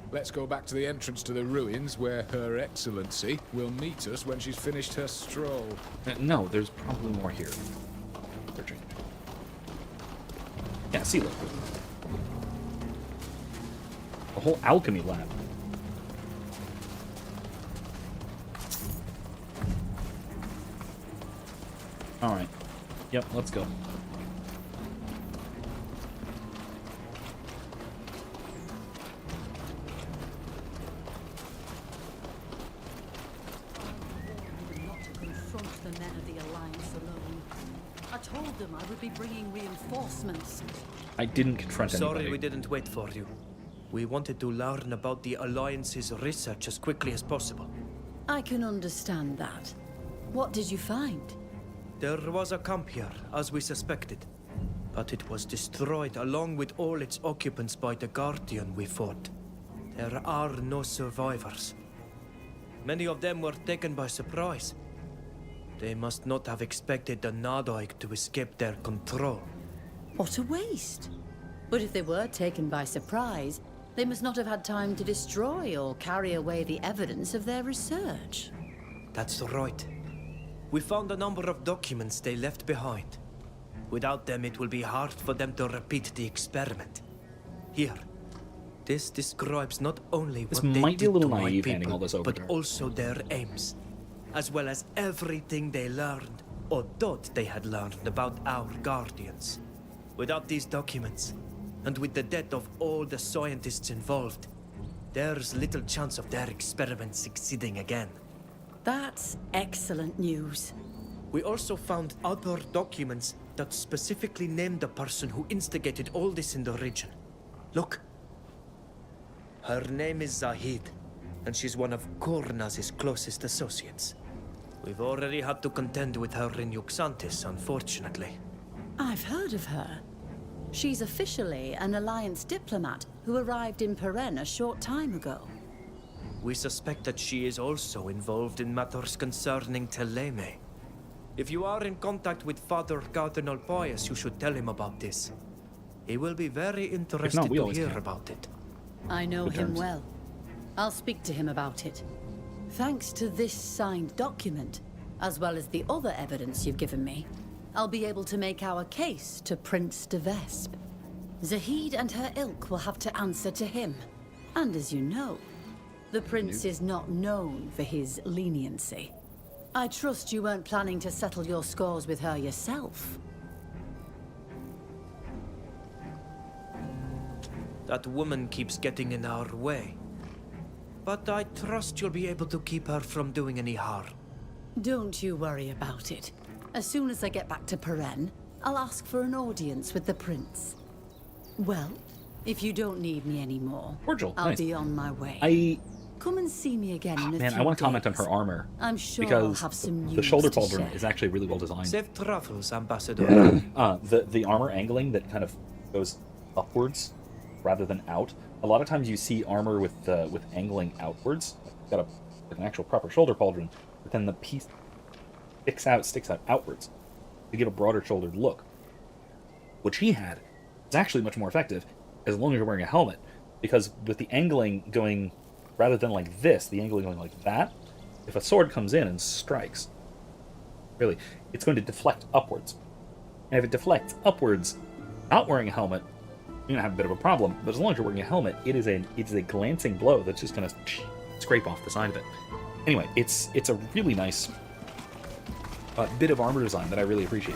E: Let's go back to the entrance to the ruins where Her Excellency will meet us when she's finished her stroll.
B: No, there's probably more here. Searching. Yeah, see, look. A whole alchemy lab. Alright. Yep, let's go.
C: Not to confront the men of the Alliance alone. I told them I would be bringing reinforcements.
B: I didn't confront anybody.
D: Sorry we didn't wait for you. We wanted to learn about the Alliance's research as quickly as possible.
C: I can understand that. What did you find?
D: There was a camp here, as we suspected. But it was destroyed along with all its occupants by the Guardian we fought. There are no survivors. Many of them were taken by surprise. They must not have expected the Nardoig to escape their control.
C: What a waste. But if they were taken by surprise, they must not have had time to destroy or carry away the evidence of their research.
D: That's right. We found a number of documents they left behind. Without them, it will be hard for them to repeat the experiment. Here, this describes not only
B: This
D: what they
B: might be a
D: did
B: little
D: to my
B: naive handing
D: people,
B: all this over
D: but
B: to her.
D: also their aims, as well as everything they learned or thought they had learned about our Guardians. Without these documents, and with the death of all the scientists involved, there's little chance of their experiment succeeding again.
C: That's excellent news.
D: We also found other documents that specifically named the person who instigated all this in the region. Look. Her name is Zahid, and she's one of Gurnaz's closest associates. We've already had to contend with her in Yuxantis, unfortunately.
C: I've heard of her. She's officially an Alliance diplomat who arrived in Peren a short time ago.
D: We suspect that she is also involved in matters concerning Teleme. If you are in contact with Father Cardinal Pius, you should tell him about this. He will be very interested
B: we
D: to
B: always
D: hear
B: can.
D: about it.
C: I know
B: Good
C: him
B: terms.
C: well. I'll speak to him about it. Thanks to this signed document, as well as the other evidence you've given me, I'll be able to make our case to Prince de Vespe. Zahid and her ilk will have to answer to him. And as you know, the prince is not known for his leniency. I trust you weren't planning to settle your scores with her yourself.
D: That woman keeps getting in our way. But I trust you'll be able to keep her from doing any harm.
C: Don't you worry about it. As soon as I get back to Peren, I'll ask for an audience with the prince. Well, if you don't need me anymore,
B: Cordial,
C: I'll
B: nice.
C: be on my way. Come and see me again in a
B: Man,
C: few
B: I want to comment on
C: days.
B: her armor.
C: I'm sure
B: because
C: I'll have some
B: the
C: news
B: shoulder
C: to
B: pauldron
C: share.
B: is actually really well designed.
D: Safe travels, Ambassador.
B: The armor angling that kind of goes upwards rather than out. A lot of times you see armor with angling outwards. It's got an actual proper shoulder pauldron, but then the piece sticks out outwards to give a broader shouldered look. What she had is actually much more effective as long as you're wearing a helmet, because with the angling going rather than like this, the angling going like that, if a sword comes in and strikes, really, it's going to deflect upwards. And if it deflects upwards, not wearing a helmet, you're gonna have a bit of a problem. But as long as you're wearing a helmet, it is a glancing blow that's just gonna scrape off the side of it. Anyway, it's a really nice bit of armor design that I really appreciate.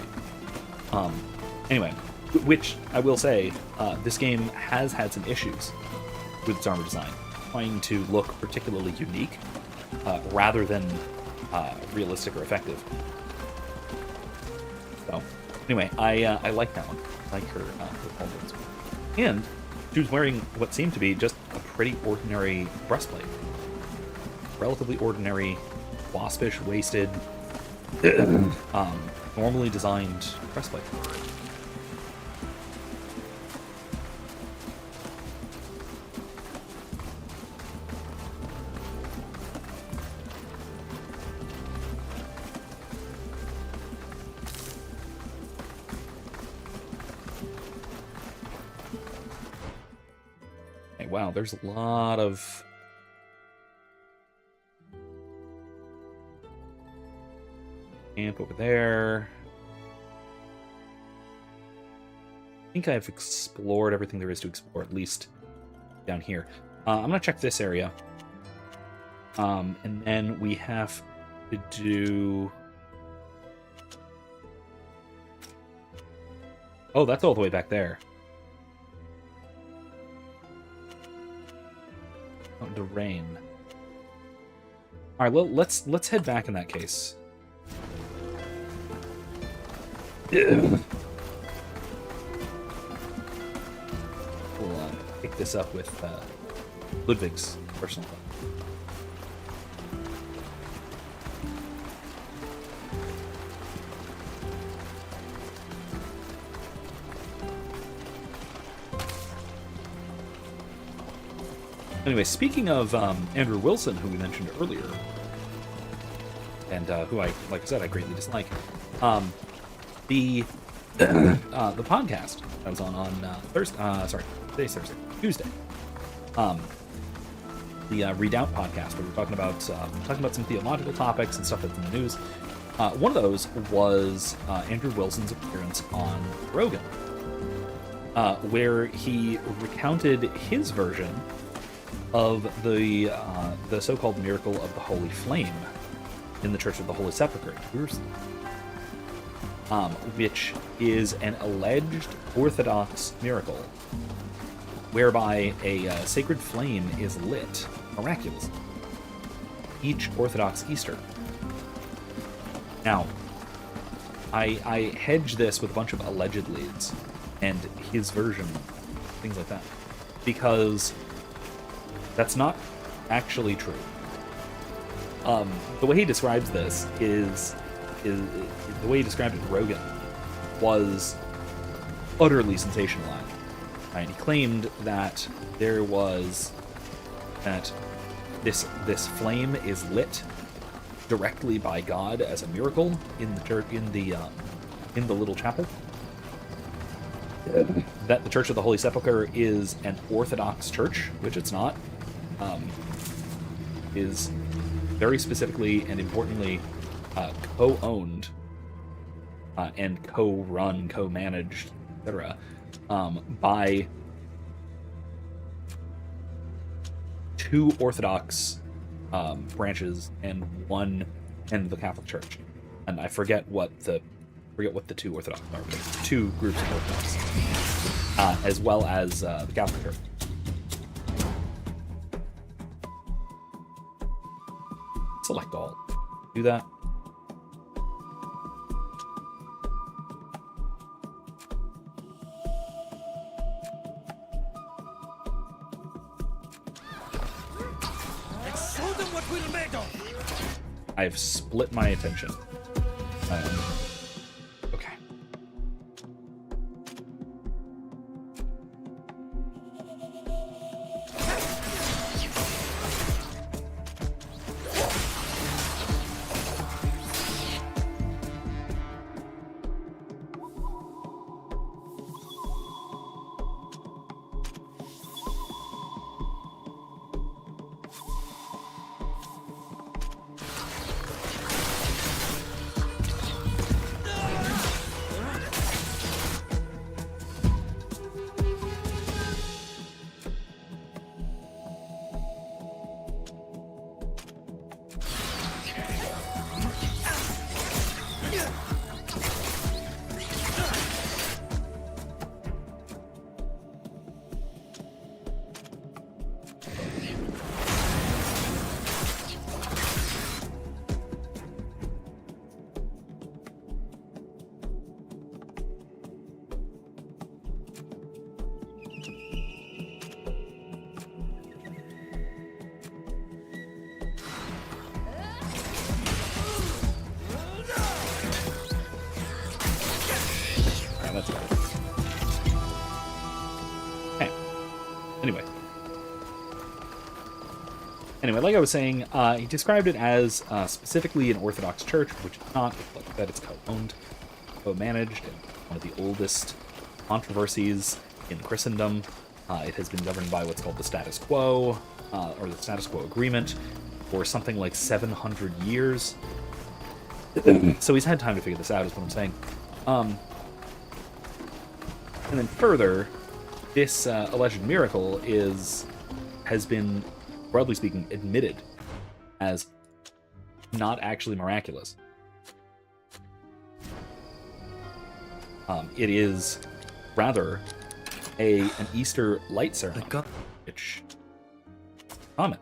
B: Anyway, which I will say, this game has had some issues with its armor design, trying to look particularly unique rather than realistic or effective. So, anyway, I like that one. I like her pauldrons. And she was wearing what seemed to be just a pretty ordinary breastplate. Relatively ordinary, waspish, waisted, normally designed breastplate. Wow, there's a lot of camp over there. I think I've explored everything there is to explore, at least down here. I'm gonna check this area, and then we have to do. Oh, that's all the way back there. The rain. All right, well, let's head back in that case. We'll pick this up with Ludwig's personal phone. Anyway, speaking of Andrew Wilson, who we mentioned earlier, and who like I said, I greatly dislike, the podcast I was on today's Thursday, Tuesday, the Redoubt podcast, where we're talking about some theological topics and stuff that's in the news. One of those was Andrew Wilson's appearance on Rogan, where he recounted his version of the so-called miracle of the Holy Flame in the Church of the Holy Sepulchre in Jerusalem, which is an alleged Orthodox miracle whereby a sacred flame is lit miraculously each Orthodox Easter. Now, I hedge this with a bunch of alleged leads and his version, things like that, because that's not actually true. The way he describes this is the way he described it to Rogan was utterly sensationalized. Right? He claimed that this flame is lit directly by God as a miracle in the church, in the little chapel. That the Church of the Holy Sepulchre is an Orthodox church, which it's not. Is very specifically and importantly co-owned and co-run, co-managed, etc., by two Orthodox branches and one end of the Catholic Church, and I forget what the two Orthodox are, but it's two groups of Orthodox, as well as the Catholic Church. Select all. Do that.
D: Let's show them what we're made of.
B: I've split my attention. Okay. That's good. Okay. Anyway, like I was saying, he described it as specifically an Orthodox church, which is not. Like that, it's co-owned, co-managed, and one of the oldest controversies in Christendom. It has been governed by what's called the status quo, or the status quo agreement, for something like 700 years. So he's had time to figure this out, is what I'm saying. And then further, this alleged miracle has been, broadly speaking, admitted as not actually miraculous. It is rather an Easter light ceremony, which is common.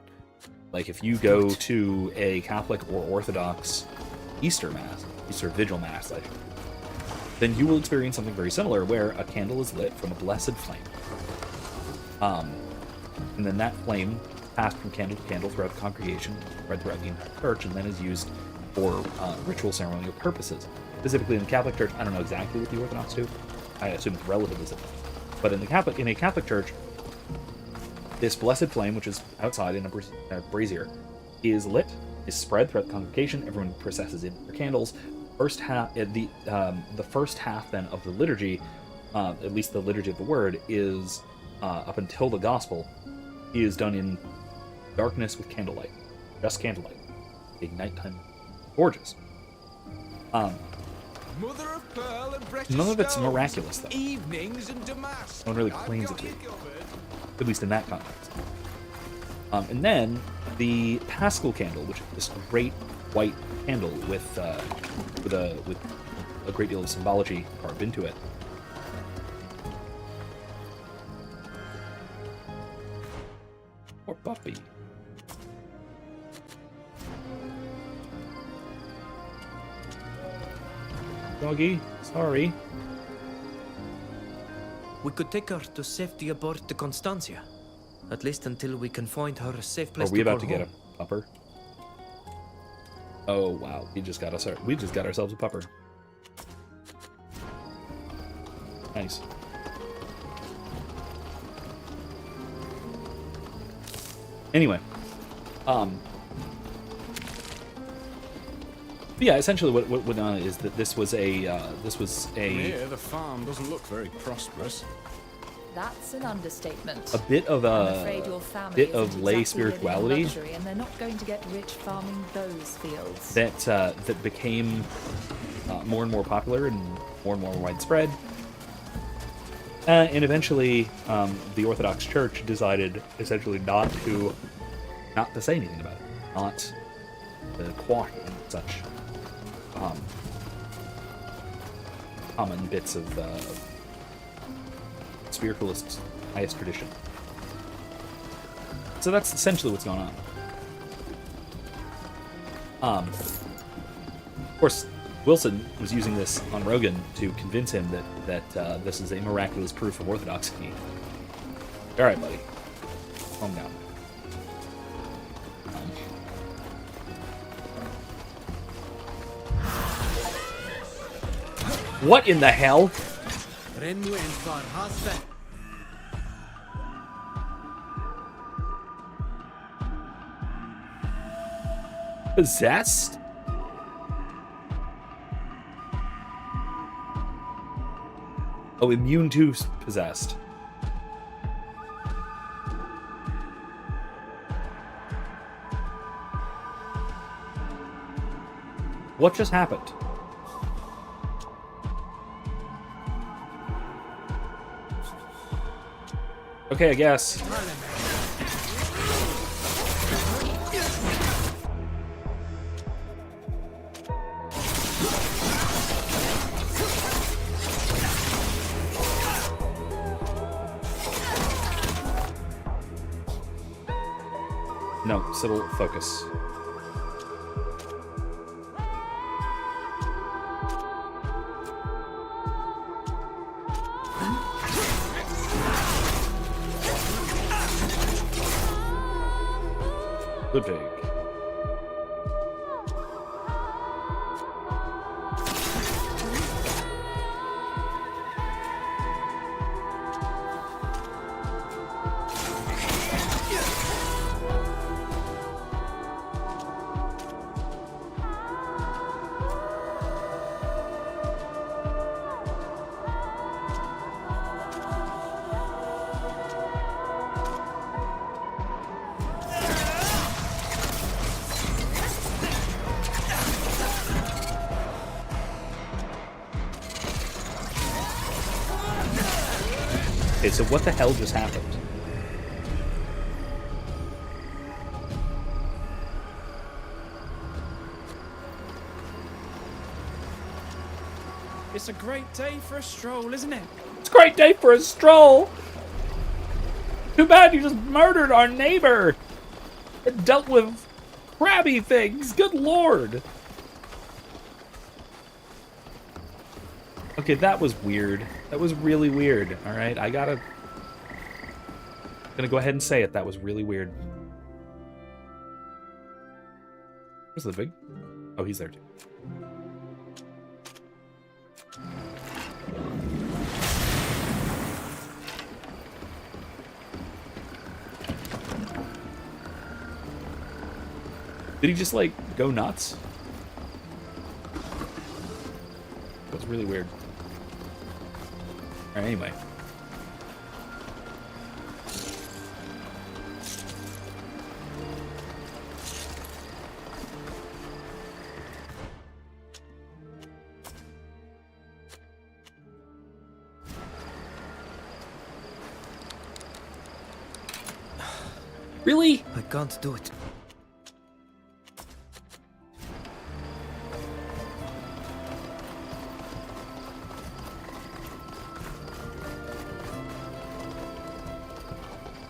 B: Like if you go to a Catholic or Orthodox Easter Mass, Easter Vigil Mass, then you will experience something very similar, where a candle is lit from a blessed flame. And then that flame passed from candle to candle throughout the congregation, spread throughout the entire church, and then is used for ritual ceremonial purposes. Specifically in the Catholic Church, I don't know exactly what the Orthodox do. I assume it's relativism. But in a Catholic Church, this blessed flame, which is outside in a brazier, is lit, is spread throughout the congregation. Everyone processes in their candles. First half, the first half then of the liturgy, at least the liturgy of the word, is up until the gospel, is done in darkness with candlelight, just candlelight, big nighttime, gorgeous.
E: Mother of pearl and precious
B: None of it's
E: stones,
B: miraculous though.
E: Evenings in Damascus.
B: No one really claims it to be, at least in that context. And then the Paschal candle, which is this great white candle with a great deal of symbology carved into it. Or puppy. Doggy, sorry.
D: We could take her to safety aboard the Constancia. At least until we can find her a safe place
B: Are we
D: to
B: about
D: call
B: to get
D: home.
B: a pupper? Oh wow, we just got ourselves a pupper. Nice. Anyway, yeah, essentially what went on is that this was a
E: Here, the farm doesn't look very prosperous.
F: That's an understatement.
B: a bit of
F: I'm afraid your family
B: bit
F: isn't
B: of lay
F: exactly living in
B: spirituality
F: luxury, and they're not going to get rich farming those fields.
B: that became more and more popular and more widespread. And eventually, the Orthodox Church decided essentially not to say anything about it, not to quash such common bits of spiritualist highest tradition. So that's essentially what's going on. Of course, Wilson was using this on Rogan to convince him that this is a miraculous proof of orthodoxy. All right, buddy, calm down. What in the hell? Possessed? Oh, immune to possessed. What just happened? Okay, I guess. No, Sybil, focus. Ludwig. Okay, so what the hell just happened?
I: It's a great day for a stroll, isn't it?
B: It's a great day for a stroll! Too bad you just murdered our neighbor! And dealt with crabby things, good lord! Okay, that was weird. That was really weird, alright? I'm gonna go ahead and say it, that was really weird. Where's Ludwig? Oh, he's there too. Did he just, like, go nuts? That was really weird. Alright, anyway. Really?
D: I can't do it.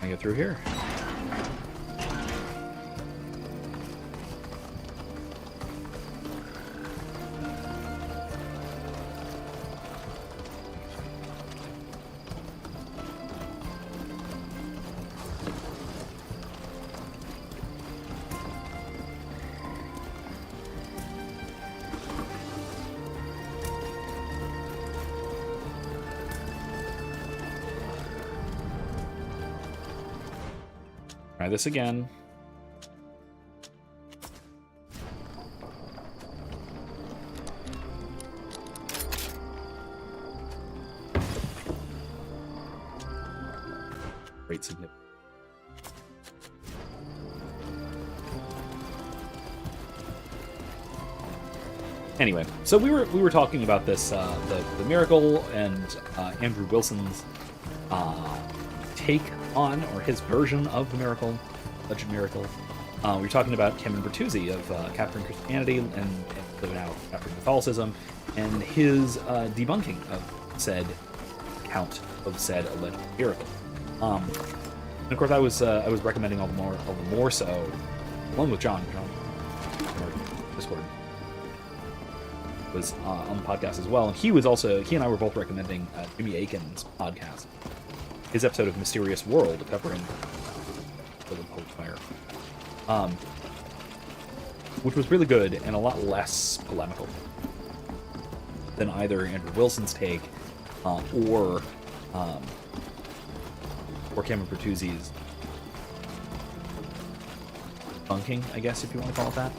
B: Can I get through here? Try this again. great significance. Anyway, so we were talking about this the miracle and Andrew Wilson's take on, or his version of the miracle, alleged miracle. We were talking about Cameron Bertuzzi of Capturing Christianity and now Capturing Catholicism, and his debunking of said account of said alleged miracle. And of course, I was recommending all the more so, along with John from Discord, was on the podcast as well, and he and I were both recommending Jimmy Akin's podcast, his episode of Mysterious World, covering the Holy Fire, which was really good and a lot less polemical than either Andrew Wilson's take or Cameron Bertuzzi's bunking, I guess, if you want to call it that.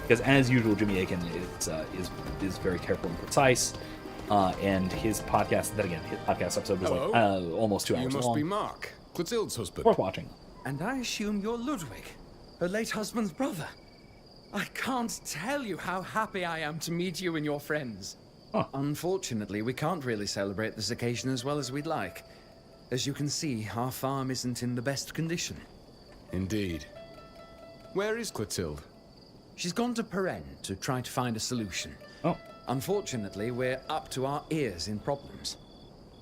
B: Because as usual, Jimmy Akin is very careful and precise, and his podcast, his podcast episode was like almost 2 hours long.
E: You must be Mark, Clotilde's husband.
B: Worth watching.
J: And I assume you're Ludwig, her late husband's brother. I can't tell you how happy I am to meet you and your friends.
B: Huh.
J: Unfortunately, we can't really celebrate this occasion as well as we'd like. As you can see, our farm isn't in the best condition.
E: Indeed. Where is Clotilde?
J: She's gone to Peren to try to find a solution.
B: Oh.
J: Unfortunately, we're up to our ears in problems.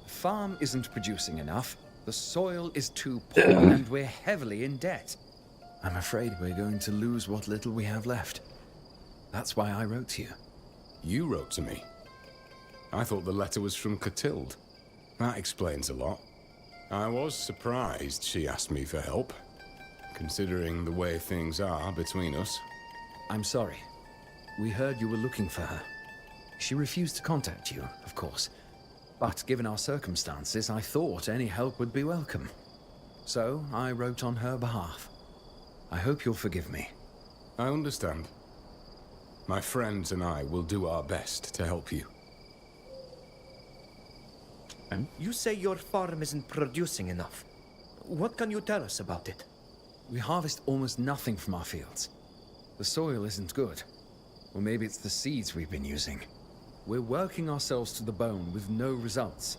J: The farm isn't producing enough, the soil is too poor, and we're heavily in debt. I'm afraid we're going to lose what little we have left. That's why I wrote to you.
E: You wrote to me? I thought the letter was from Clotilde. That explains a lot. I was surprised she asked me for help, considering the way things are between us.
J: I'm sorry. We heard you were looking for her. She refused to contact you, of course. But given our circumstances, I thought any help would be welcome. So I wrote on her behalf. I hope you'll forgive me.
E: I understand. My friends and I will do our best to help you.
D: You say your farm isn't producing enough. What can you tell us about it?
J: We harvest almost nothing from our fields. The soil isn't good. Or maybe it's the seeds we've been using. We're working ourselves to the bone with no results,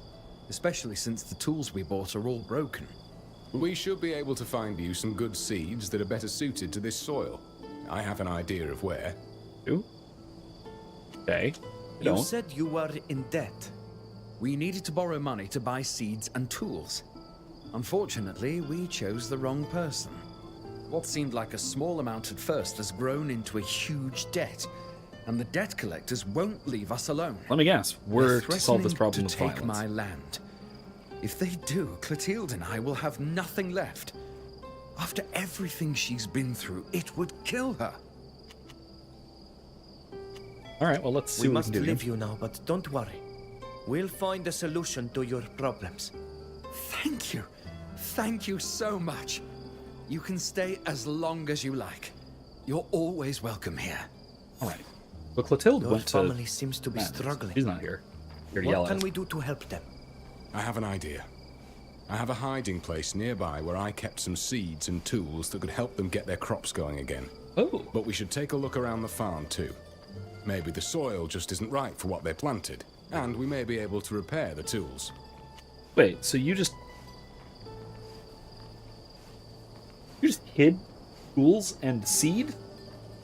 J: especially since the tools we bought are all broken.
E: We should be able to find you some good seeds that are better suited to this soil. I have an idea of where.
B: Who? Okay.
D: You said you were in debt.
J: We needed to borrow money to buy seeds and tools. Unfortunately, we chose the wrong person. What seemed like a small amount at first has grown into a huge debt, and the debt collectors won't leave us alone.
B: Let me guess. We're to solve this
J: threatening
B: problem
J: to
B: with
J: take
B: violence.
J: my land. If they do, Clotilde and I will have nothing left. After everything she's been through, it would kill her.
B: All right. Well, let's see
D: We
B: what
D: must
B: we can do.
D: leave you now, but don't worry. We'll find a solution to your problems.
J: Thank you. Thank you so much. You can stay as long as you like. You're always welcome here.
B: All right. But Clotilde
D: Your
B: went to.
D: family seems to be struggling.
B: She's not here. Here to yell
D: What
B: at
D: can
B: us.
D: we do to help them?
E: I have an idea. I have a hiding place nearby where I kept some seeds and tools that could help them get their crops going again.
B: Oh.
E: But we should take a look around the farm too. Maybe the soil just isn't right for what they planted, and we may be able to repair the tools.
B: Wait. So you just hid tools and seed?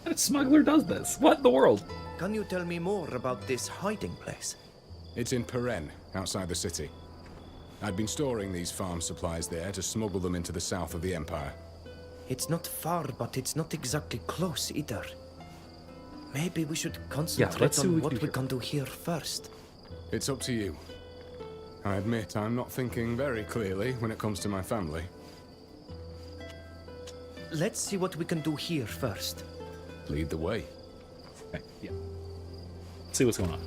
B: What smuggler does this? What in the world?
D: Can you tell me more about this hiding place?
E: It's in Peren, outside the city. I'd been storing these farm supplies there to smuggle them into the south of the Empire.
D: It's not far, but it's not exactly close either. Maybe we should concentrate
B: let's see
D: on
B: what we
D: what
B: do
D: we can do here first.
E: It's up to you. I admit I'm not thinking very clearly when it comes to my family.
D: Let's see what we can do here first.
E: Lead the way.
B: Okay. Yeah. Let's see what's going on.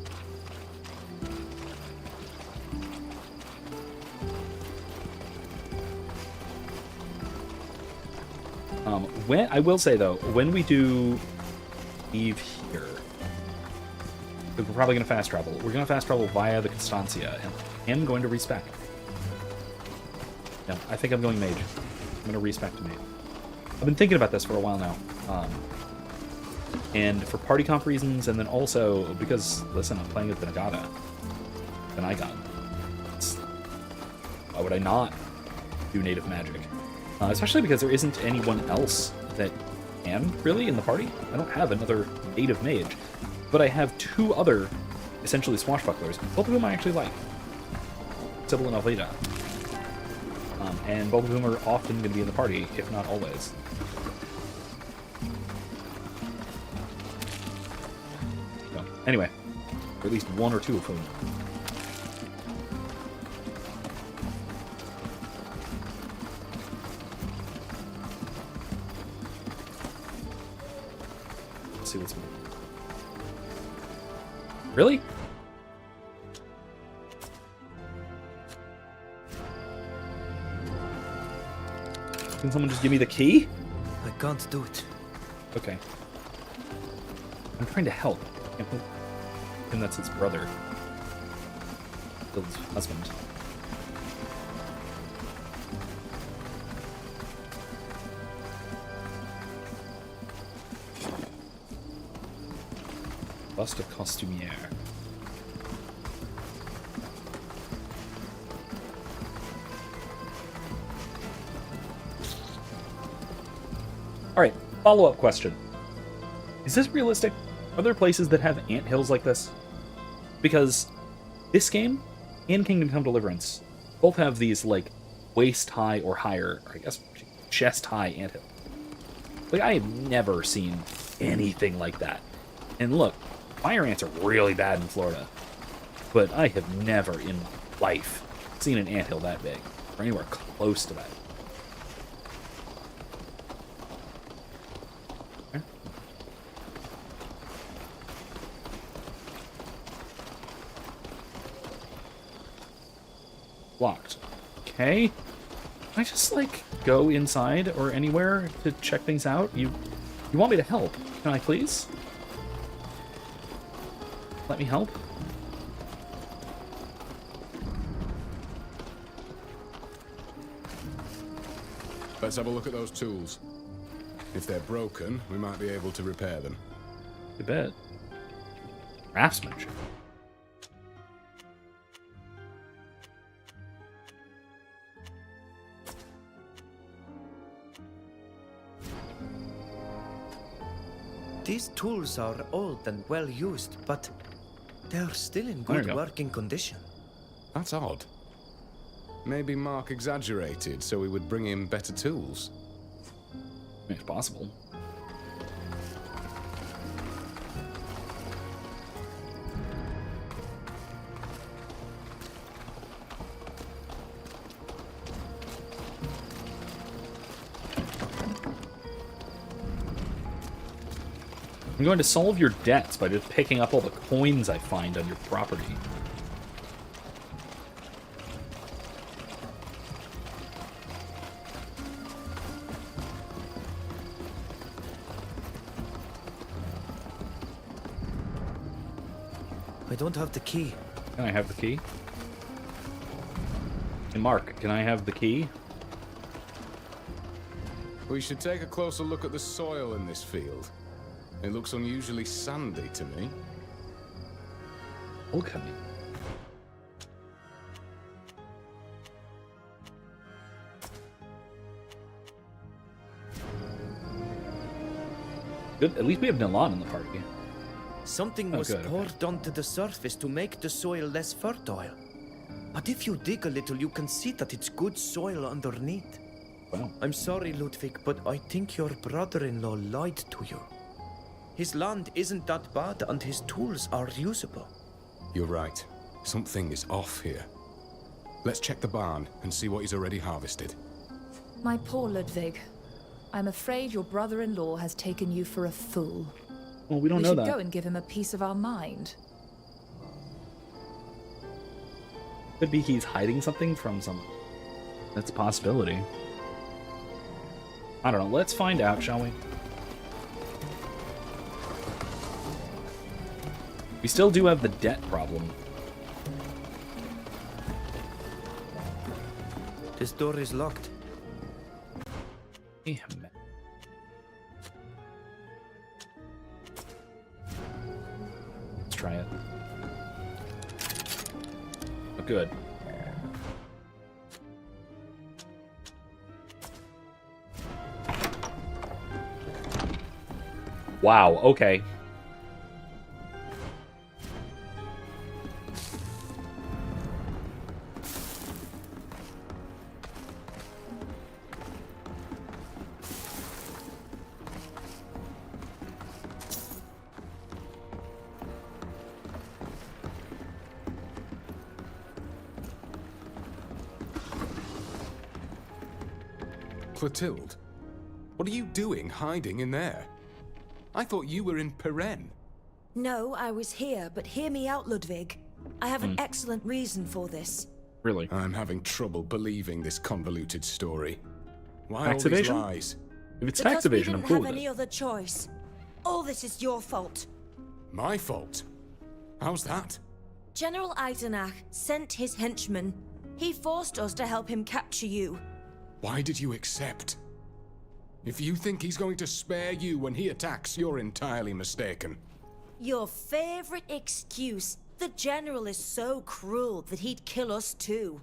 B: When I will say though, when we do leave here, we're probably going to fast travel. We're going to fast travel via the Constancia, and I'm going to respec. No, I think I'm going mage. I'm going to respec to mage. I've been thinking about this for a while now. And for party comp reasons, and then also because, listen, I'm playing with the Nagata. The Nigon. Why would I not do native magic? Especially because there isn't anyone else that can, really, in the party. I don't have another native mage. But I have two other, essentially, swashbucklers, both of whom I actually like. Sybil and Alveda. And both of whom are often going to be in the party, if not always. So, anyway, or at least one or two of whom. Let's see what's... Really? Can someone just give me the key?
D: I can't do it.
B: Okay. I'm trying to help. And that's his brother. Bill's husband. Bust of costumier. Alright, follow-up question. Is this realistic? Are there places that have anthills like this? Because this game and Kingdom Come Deliverance both have these, like, waist-high or higher, or I guess chest-high anthills. Like, I have never seen anything like that. And look, fire ants are really bad in Florida. But I have never in my life seen an anthill that big, or anywhere close to that. Locked. Okay. Can I just, like, go inside or anywhere to check things out? You want me to help? Can I please? Let me help?
E: Let's have a look at those tools. If they're broken, we might be able to repair them.
B: You bet. Craftsmanship.
D: These tools are old and well used, but they're still in
B: There you
D: good
B: go.
D: working condition.
E: That's odd. Maybe Mark exaggerated so we would bring him better tools.
B: It's possible. I'm going to solve your debts by just picking up all the coins I find on your property.
D: I don't have the key.
B: Can I have the key? And Mark, can I have the key?
E: We should take a closer look at the soil in this field. It looks unusually sandy to me.
B: Okay. Good. At least we have Nilan in the party.
D: Something
B: Oh,
D: was
B: good, okay.
D: poured onto the surface to make the soil less fertile. But if you dig a little, you can see that it's good soil underneath.
B: Wow.
D: I'm sorry, Ludwig, but I think your brother-in-law lied to you. His land isn't that bad, and his tools are usable.
E: You're right. Something is off here. Let's check the barn and see what he's already harvested.
F: My poor Ludwig. I'm afraid your brother-in-law has taken you for a fool.
B: Well, we don't
F: We
B: know
F: should
B: that.
F: go and give him a piece of our mind.
B: Could be he's hiding something from someone. That's a possibility. I don't know. Let's find out, shall we? We still do have the debt problem.
D: This door is locked.
B: Let's try it. Oh, good. Wow, okay.
E: Clotilde, what are you doing hiding in there? I thought you were in Peren.
A: No, I was here, but hear me out, Ludwig. I have an excellent reason for this.
B: Really?
E: I'm having trouble believing this convoluted story. Why
B: Tax
E: all these
B: evasion?
E: lies?
B: If it's
A: Because
B: tax
A: we
B: evasion, I'm
A: didn't
B: cool
A: have
B: with
A: any
B: it.
A: other choice. All this is your fault.
E: My fault? How's that?
A: General Eisenach sent his henchmen. He forced us to help him capture you.
E: Why did you accept? If you think he's going to spare you when he attacks, you're entirely mistaken.
A: Your favorite excuse. The General is so cruel that he'd kill us too.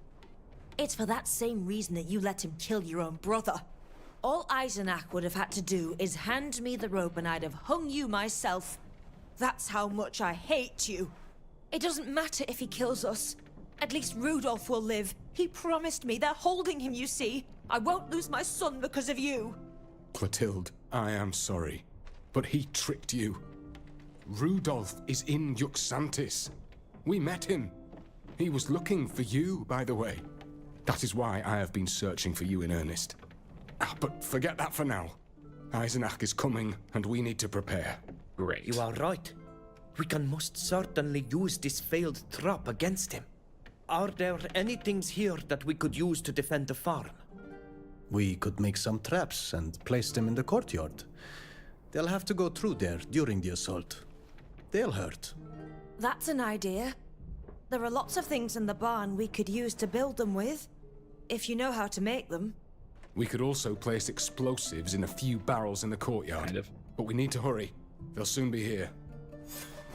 A: It's for that same reason that you let him kill your own brother. All Eisenach would have had to do is hand me the rope and I'd have hung you myself. That's how much I hate you. It doesn't matter if he kills us. At least Rudolph will live. He promised me. They're holding him, you see. I won't lose my son because of you.
E: Clotilde, I am sorry, but he tricked you. Rudolph is in Yuxantis. We met him. He was looking for you, by the way. That is why I have been searching for you in earnest. But forget that for now. Eisenach is coming, and we need to prepare.
B: Great.
D: You are right. We can most certainly use this failed trap against him. Are there any things here that we could use to defend the farm?
H: We could make some traps and place them in the courtyard. They'll have to go through there during the assault. They'll hurt.
A: That's an idea. There are lots of things in the barn we could use to build them with, if you know how to make them.
E: We could also place explosives in a few barrels in the courtyard.
B: Kind of.
E: But we need to hurry. They'll soon be here.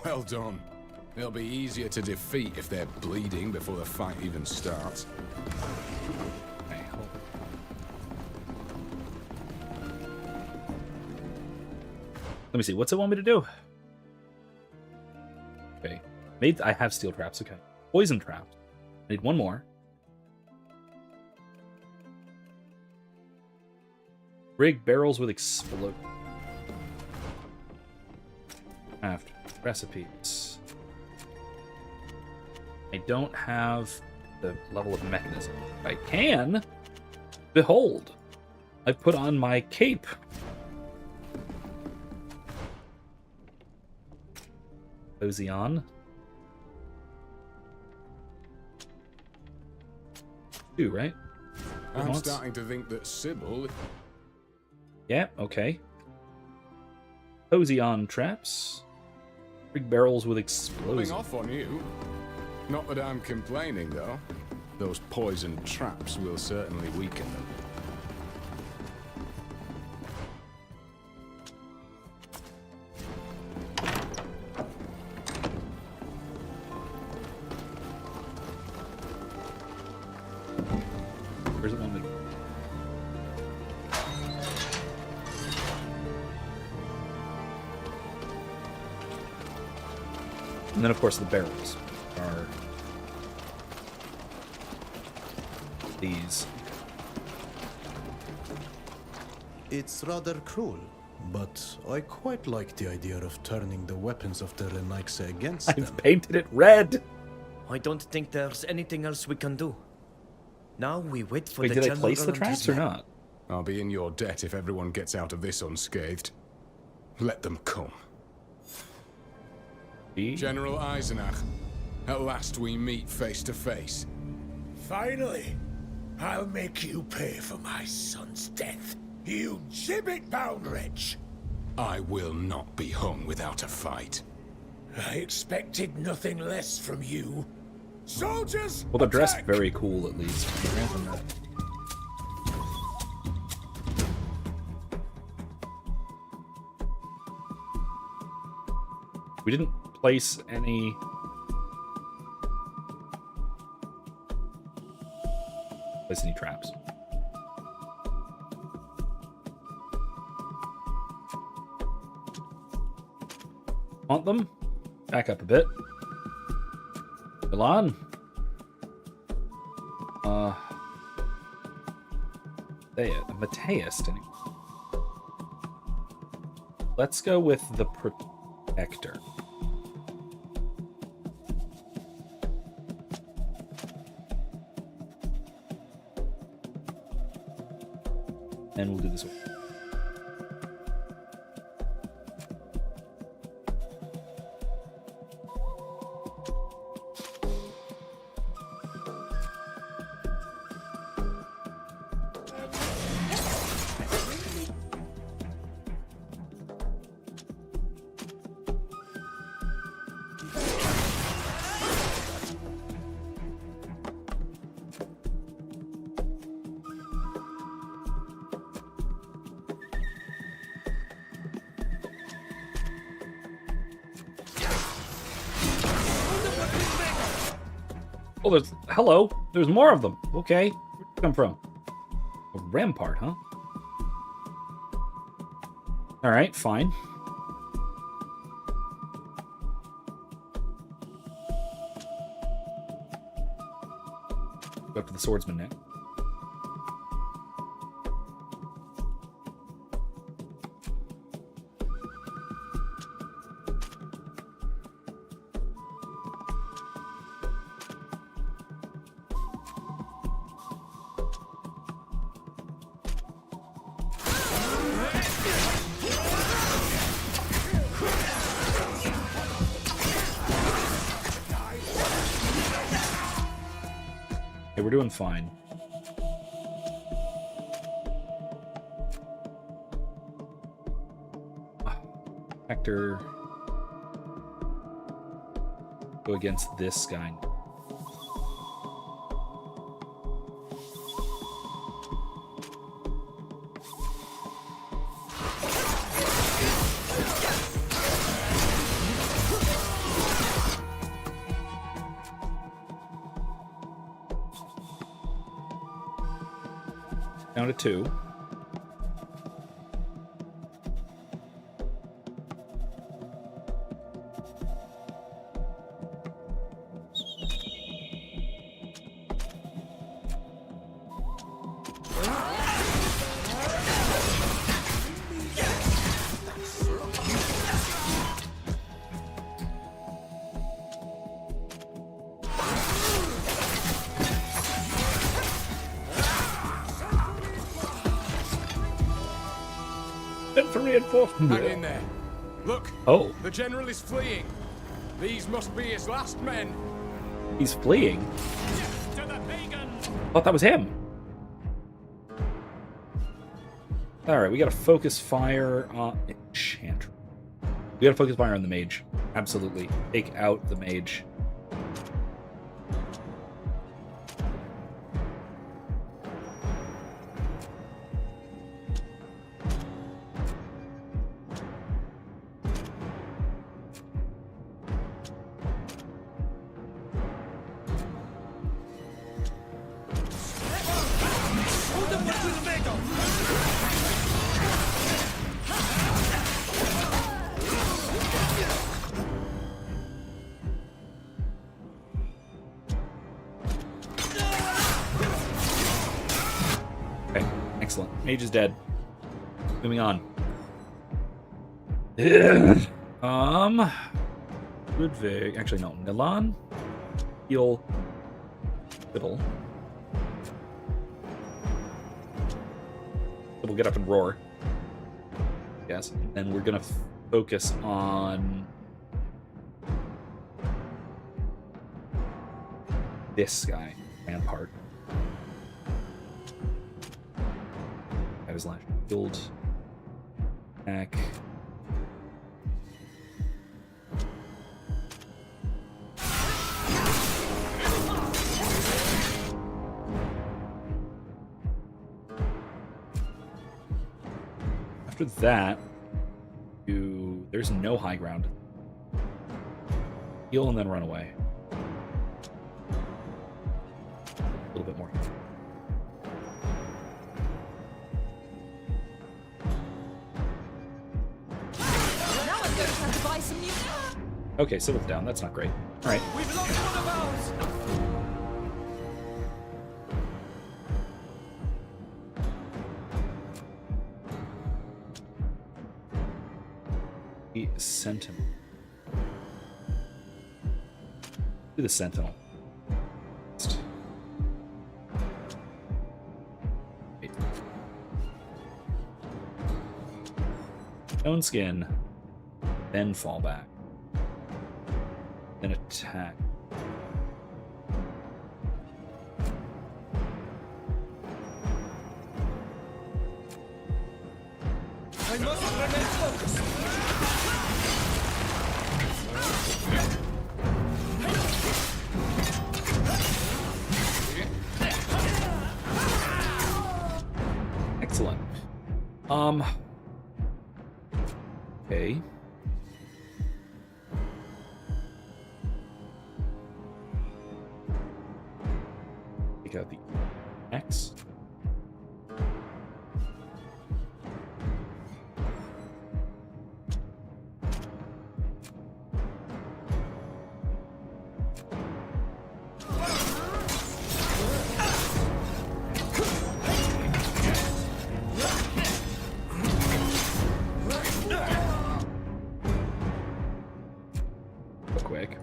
E: Well done. They'll be easier to defeat if they're bleeding before the fight even starts.
B: Okay, hold. Let me see. What's it want me to do? Okay. I have steel traps. Okay. Poison traps. I need one more. Rig barrels with explode. After recipes. I don't have the level of mechanism. I can. Behold. I put on my cape. Cozy on. 2, right?
E: I'm
B: Once.
E: starting to think that Sybil...
B: Yeah, okay. Cozy on traps. Big barrels with
E: pulling
B: explosives.
E: off on you. Not that I'm complaining, though. Those poison traps will certainly weaken them.
B: Where's it one that... And then, of course, the barrels are these.
H: It's rather cruel, but I quite like the idea of turning the weapons of the Renaigse against them.
B: I've painted it red.
D: I don't think there's anything else we can do. Now we wait for
B: Wait,
D: the
B: did I
D: general
B: place the
D: and
B: traps
D: his
B: or
D: men.
B: not?
E: I'll be in your debt if everyone gets out of this unscathed. Let them come. General Eisenach, at last we meet face to face.
K: Finally, I'll make you pay for my son's death, you gibbet-bound wretch.
E: I will not be hung without a fight.
K: I expected nothing less from you. Soldiers,
B: Well, they're dressed
K: attack!
B: very cool, at least. Grant them that. We didn't place any... traps. Want them? Back up a bit. Milan. Mateus. Let's go with the Protector. And we'll do this one. Oh, hello. There's more of them. Okay. Where'd you come from? A rampart, huh? Alright, fine. Go up to the swordsman now. We're doing fine. Hector. Go against this guy. Down to 2. For reinforcement.
E: Hang in there. Look.
B: Oh.
E: The general is fleeing. These must be his last men.
B: He's fleeing.
E: To the pagans.
B: Thought that was him. Alright, we gotta focus fire on Enchantress. We gotta focus fire on the mage. Absolutely. Take out the mage. Excellent. Mage is dead. Moving on. Ludwig. Actually, no. Milan. Heal. Fiddle. We'll get up and roar. Yes. And then we're gonna focus on this guy, Rampart. His last shield. Attack. After that, there's no high ground. Heal and then run away. A little bit more.
F: Now I'm going to have to buy some new.
B: Okay, Sybil's down. That's not great. All right.
I: We've lost one of ours!
B: The Sentinel. Do the Sentinel. Wait. Stone skin, then fall back, then attack.
I: I must remain focused.
B: Excellent. Okay. Take out the X. Quick.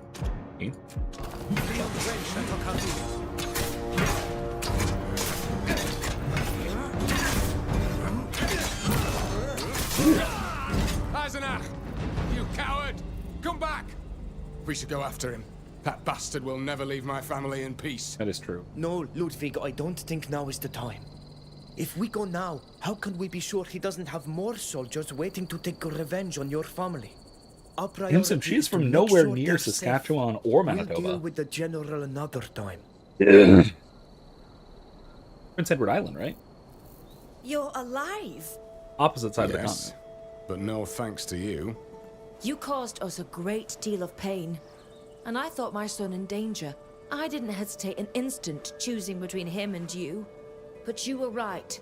E: Eisenach! You coward! Come back! We should go after him. That bastard will never leave my family in peace.
B: That is true.
D: No, Ludwig, I don't think now is the time. If we go now, how can we be sure he doesn't have more soldiers waiting to take revenge on your family? Our priority
B: She is
D: is to
B: from
D: make
B: nowhere
D: sure
B: near
D: they're
B: Saskatchewan
D: safe.
B: or
D: We'll
B: Manitoba.
D: deal with the general another time.
B: Prince Edward Island, right?
A: You're alive.
B: Opposite side of the
E: Yes,
B: continent.
E: but no thanks to you.
A: You caused us a great deal of pain, and I thought my son in danger. I didn't hesitate an instant choosing between him and you. But you were right.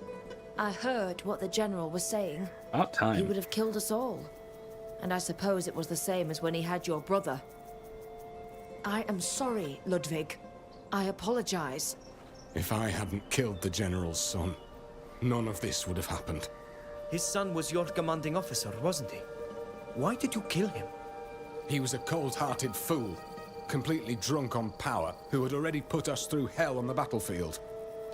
A: I heard what the general was saying.
B: About time.
A: He would have killed us all. And I suppose it was the same as when he had your brother. I am sorry, Ludwig. I apologize.
E: If I hadn't killed the general's son, none of this would have happened.
D: His son was your commanding officer, wasn't he? Why did you kill him?
E: He was a cold-hearted fool, completely drunk on power, who had already put us through hell on the battlefield.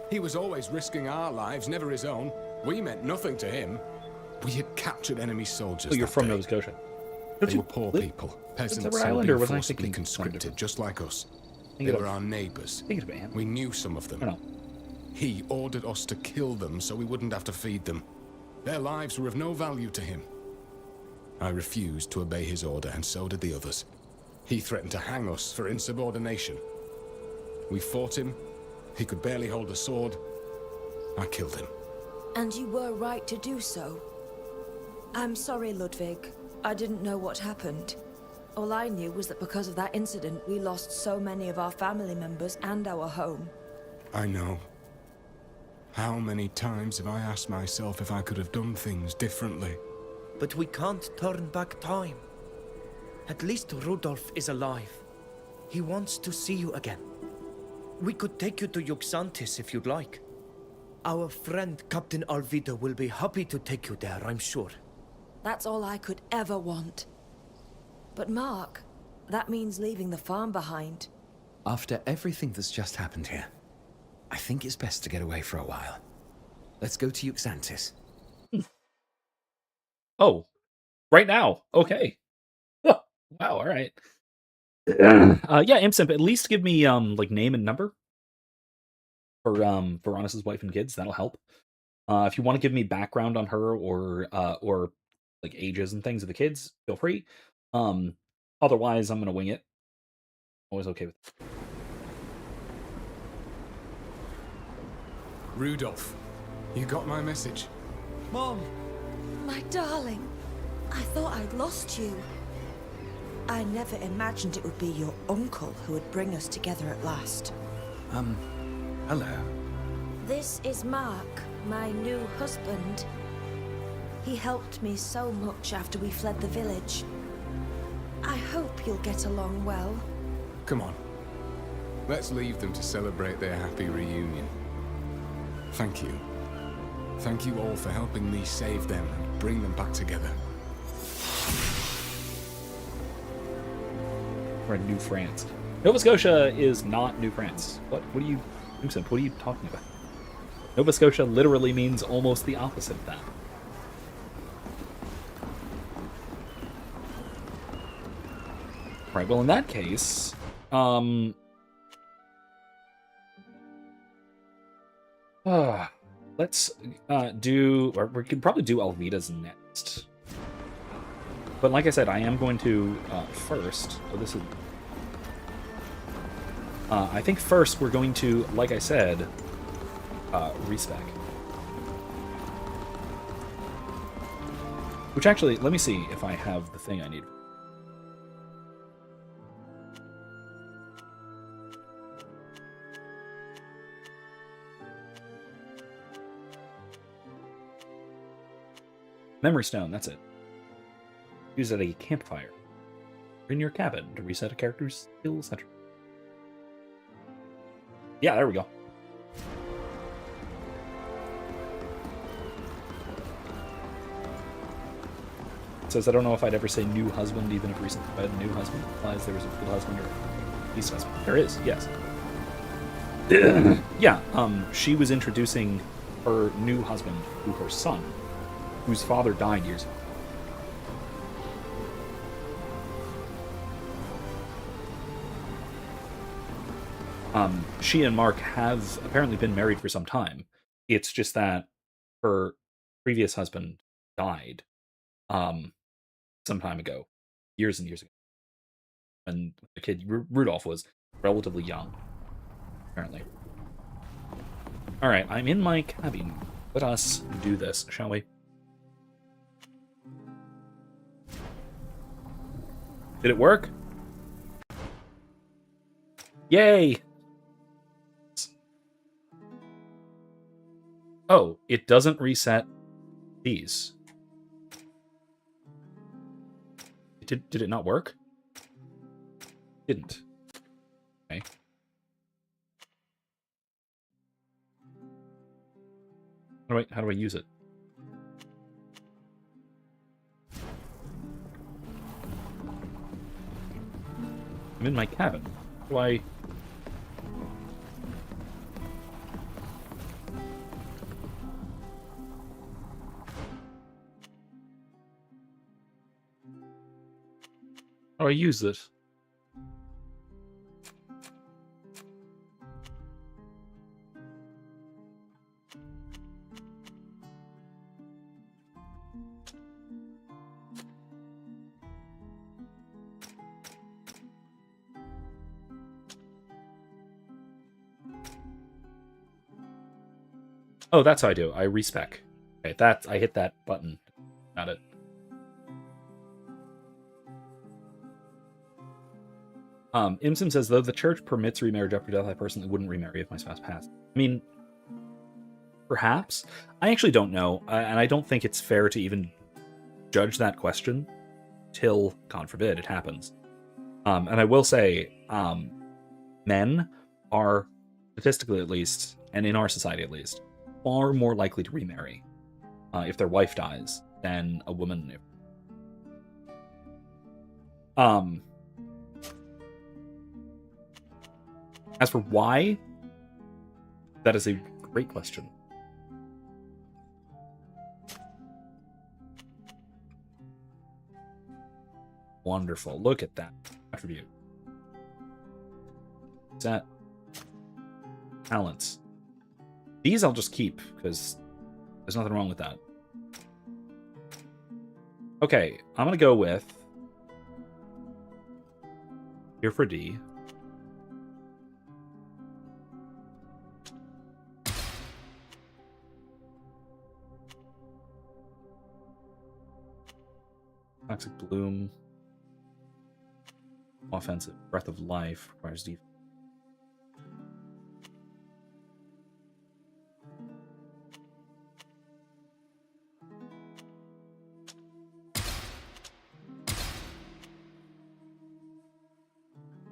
E: He was always risking our lives, never his own. We meant nothing to him. We had captured enemy soldiers.
B: Oh, you're
E: that
B: from
E: day.
B: Nova Scotia.
E: They were poor people, peasants
B: Edward
E: who
B: Island,
E: had
B: or
E: been
B: was I
E: forcibly
B: thinking
E: conscripted,
B: something
E: just like us.
B: Think
E: They
B: of-
E: were our neighbors.
B: Think of it,
E: We knew some of them.
B: I know.
E: He ordered us to kill them so we wouldn't have to feed them. Their lives were of no value to him. I refused to obey his order, and so did the others. He threatened to hang us for insubordination. We fought him. He could barely hold a sword. I killed him.
A: And you were right to do so. I'm sorry, Ludwig. I didn't know what happened. All I knew was that because of that incident, we lost so many of our family members and our home.
E: I know. How many times have I asked myself if I could have done things differently?
D: But we can't turn back time. At least Rudolf is alive. He wants to see you again. We could take you to Yuxantis if you'd like. Our friend Captain Alvida will be happy to take you there, I'm sure.
A: That's all I could ever want. But Mark, that means leaving the farm behind.
J: After everything that's just happened here, I think it's best to get away for a while. Let's go to Yuxantis.
B: Oh, right now. Okay. Oh, wow. All right. Yeah, Imsimp, at least give me like name and number for Veronis' wife and kids. That'll help. If you want to give me background on her or like ages and things of the kids, feel free. Otherwise, I'm gonna wing it. Always okay with it.
E: Rudolph, you got my message?
I: Mom,
A: My darling, I thought I'd lost you. I never imagined it would be your uncle who would bring us together at last.
J: Hello.
A: This is Mark, my new husband. He helped me so much after we fled the village. I hope you'll get along well.
E: Come on. Let's leave them to celebrate their happy reunion. Thank you. Thank you all for helping me save them and bring them back together.
B: We're in New France. Nova Scotia is not New France. What are you, Vincent, what are you talking about? Nova Scotia literally means almost the opposite of that. Right, well, in that case, let's do, or we could probably do Alvida's next. But like I said, I am going to first. Oh, this is. I think first we're going to, like I said, respec. Which actually, let me see if I have the thing I need. Memory stone, that's it. Use at a campfire. In your cabin to reset a character's skill center. Yeah, there we go. It says, I don't know if I'd ever say new husband, even if recently I had a new husband. Implies there was a good husband or a beast husband. There is, yes. Yeah, she was introducing her new husband to her son, whose father died years ago. She and Mark have apparently been married for some time. It's just that her previous husband died some time ago, years and years ago. And the kid, Rudolph, was relatively young, apparently. Alright, I'm in my cabin. Let us do this, shall we? Did it work? Yay! Oh, it doesn't reset these. Did it not work? Didn't. Okay. How do I use it? I'm in my cabin. How do I... How do I use this? Oh, that's how I do. I respec. Okay, I hit that button. Got it. Imsim says, though the church permits remarriage after death, I personally wouldn't remarry if my spouse passed. I mean, perhaps. I actually don't know, and I don't think it's fair to even judge that question till, God forbid, it happens. And I will say, men are, statistically at least, and in our society at least, far more likely to remarry if their wife dies than a woman. As for why, that is a great question. Wonderful. Look at that attribute. Set. Talents. These I'll just keep, because there's nothing wrong with that. Okay, I'm going to go with... Here for D. Toxic Bloom. Offensive. Breath of Life requires defense.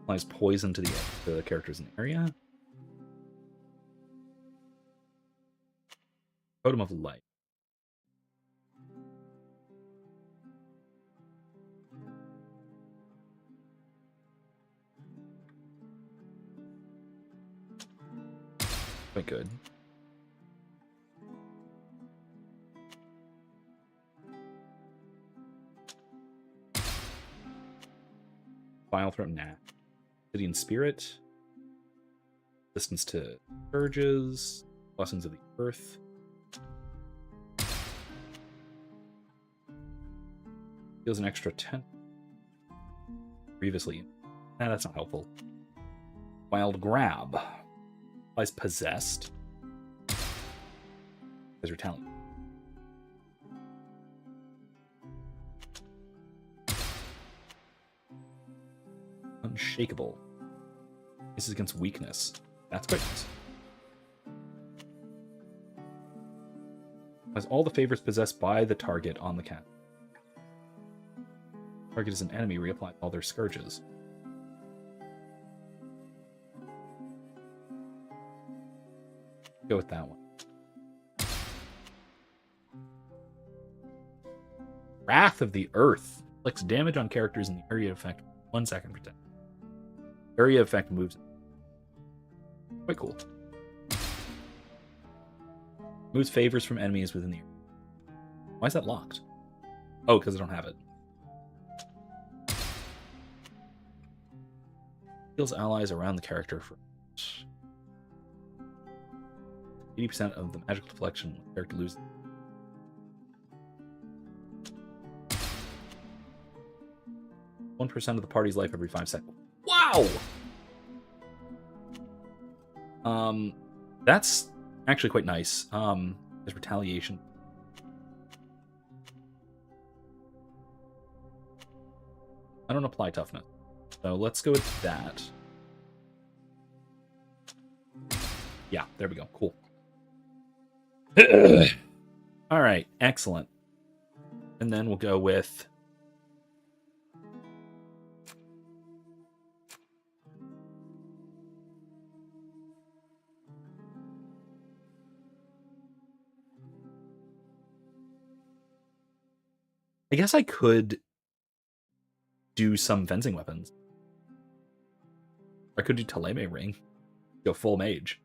B: Applies poison to the characters in the area. Totem of Light. Quite good. Vile Throat, nah. Obsidian Spirit. Distance to Urges. Blessings of the Earth. Deals an extra 10. Grievously. Nah, that's not helpful. Wild Grab. Applies Possessed. As Retaliate. Unshakable. This is against weakness. That's quite nice. Has all the favors possessed by the target on the cat. Target is an enemy, reapply all their scourges. Go with that one. Wrath of the Earth. Inflicts damage on characters in the area of effect. 1 second per turn. Area of effect moves. Quite cool. Moves favors from enemies within the area. Why is that locked? Oh, because I don't have it. Heals allies around the character for 80% of the magical deflection the character loses. One percent of the party's life every 5 seconds. Wow! That's actually quite nice. There's retaliation. I don't apply toughness. So let's go with that. Yeah, there we go. Cool. All right, excellent. And then we'll go with I guess I could do some fencing weapons. I could do Taleme Ring. Go full mage.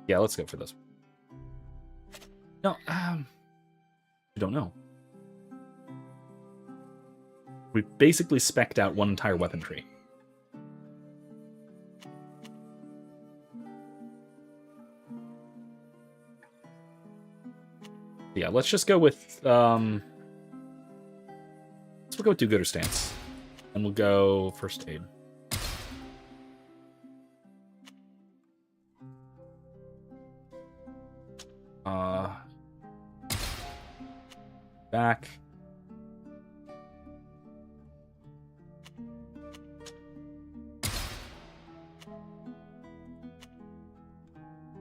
B: Yeah, let's go for this. No, I don't know. We basically spec'd out one entire weapon tree. Yeah, let's just go with let's go with do-gooder stance. And we'll go first aid. Back.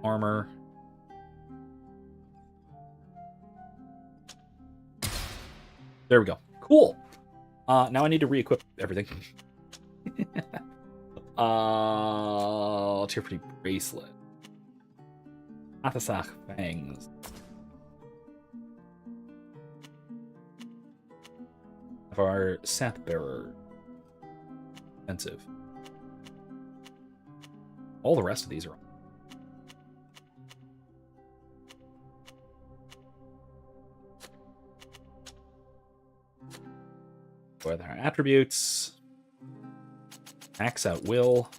B: Armor. There we go. Cool. Now I need to re-equip everything. Tearfree bracelet. Athasach fangs. Of our Seth Bearer. Offensive. All the rest of these are With our attributes. Max out will.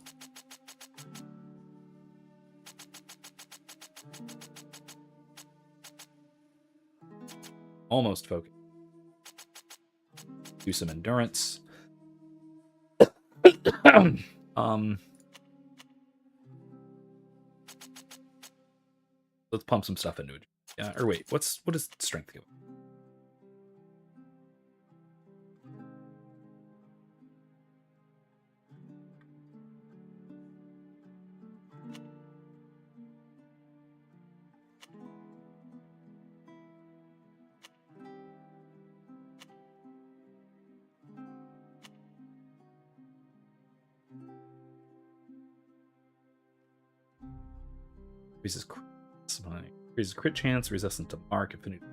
B: Almost focus. Do some endurance. Let's pump some stuff into it. Or wait, what does strength give? Increases crit chance, resistance to mark, affinity.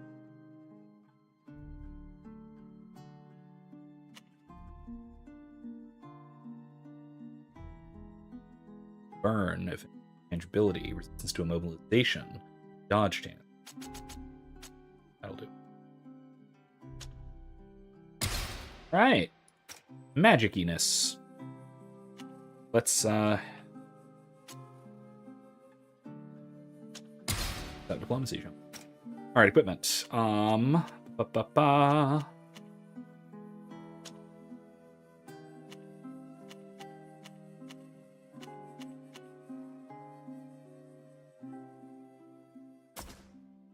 B: Burn, if tangibility, resistance to immobilization, dodge chance. That'll do. Right. Magiciness. Let's that diplomacy show. Alright, equipment. Here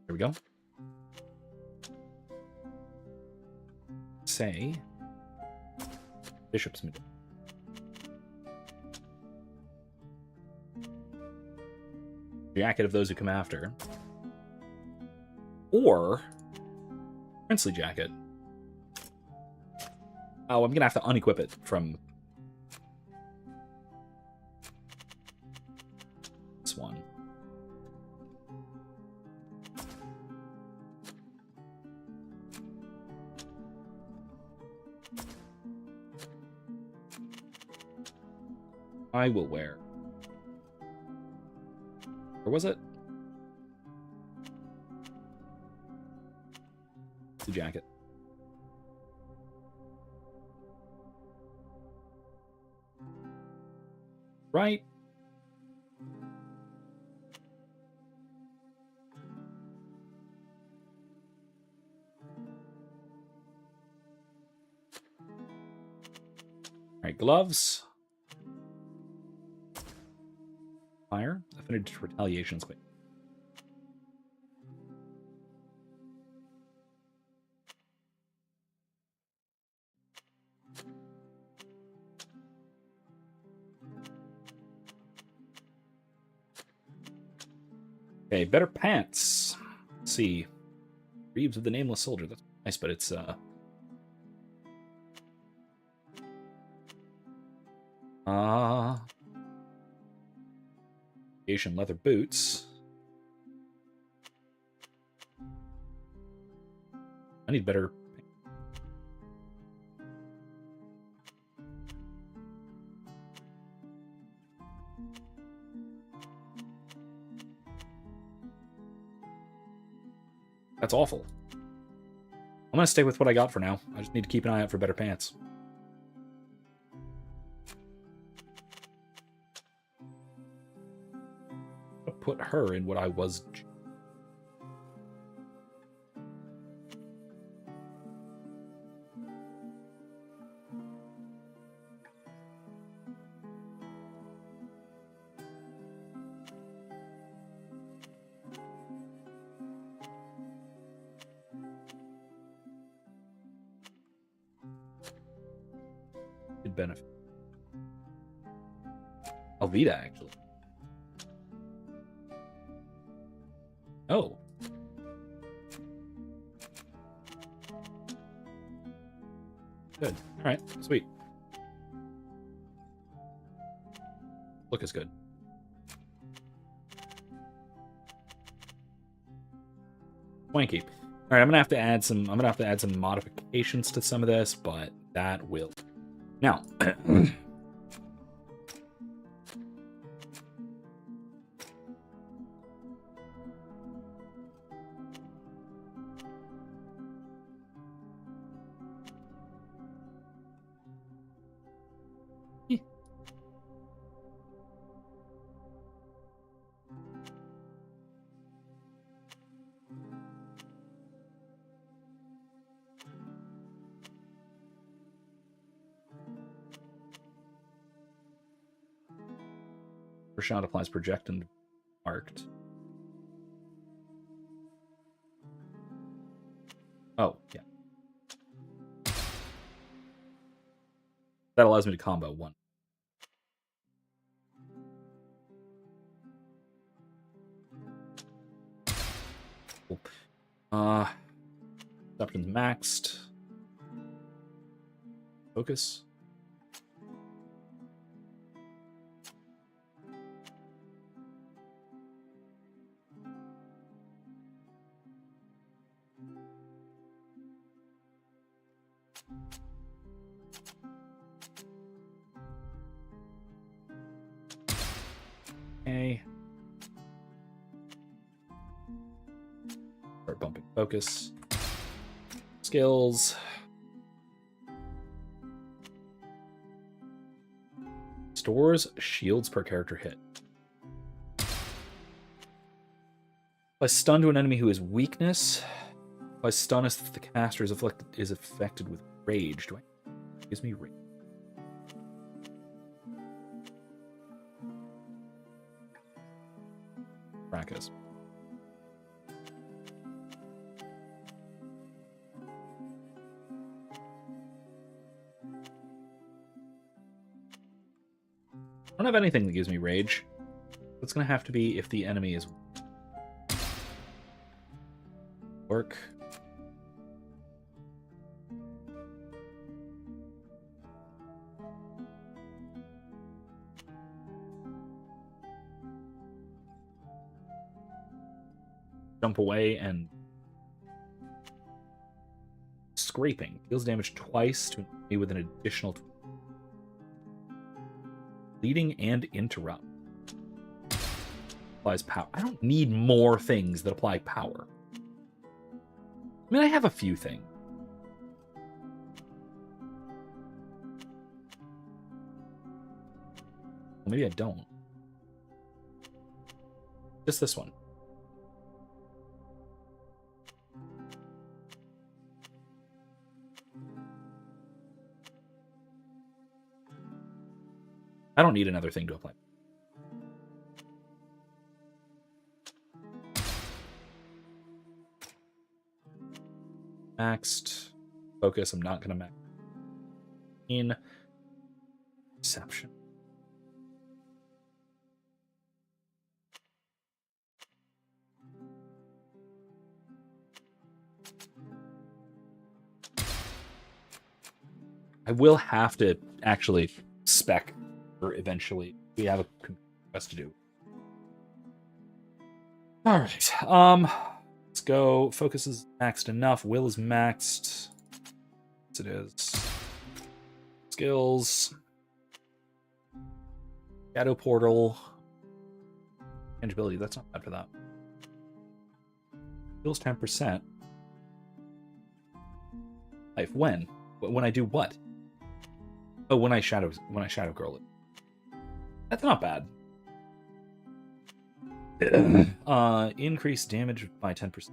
B: we go. Say Bishop's Medal. Jacket of those who come after. Or Princely Jacket. Oh, I'm gonna have to unequip it from this one. I will wear. Or was it? The jacket. Right. Alright, gloves. Fire. Affinity to retaliation is quick. Okay, better pants. Let's see. Reeves of the Nameless Soldier. That's nice, but it's Asian leather boots. I need better. That's awful. I'm gonna stay with what I got for now. I just need to keep an eye out for better pants. I'll put her in what I was. Could benefit. Alvida, actually. Oh. Good. All right. Sweet. Look is good. Swanky. All right. I'm gonna have to add some modifications to some of this, but that will. Now. Per shot applies project and marked. Oh, yeah. That allows me to combo one. Cool. Weapons maxed. Focus. Okay. Start bumping focus. Skills. Stores shields per character hit. By stun to an enemy who is weakness. By stun if the caster is affected with rage. Gives me rage. Fracas. I don't have anything that gives me rage. It's gonna have to be if the enemy is work. Jump away and scraping deals damage twice to me with an additional bleeding and interrupt. Applies power. I don't need more things that apply power. I mean, I have a few things. Well, maybe I don't. Just this one. I don't need another thing to apply. Maxed. Focus, I'm not going to max. In Perception. I will have to actually spec her eventually. We have a quest to do. All right. Let's go. Focus is maxed enough. Will is maxed. Yes, it is. Skills. Shadow Portal. Tangibility. That's not bad for that. Skills 10%. Life. When? When I do what? Oh, when I shadow girl it. That's not bad. Increase damage by 10%.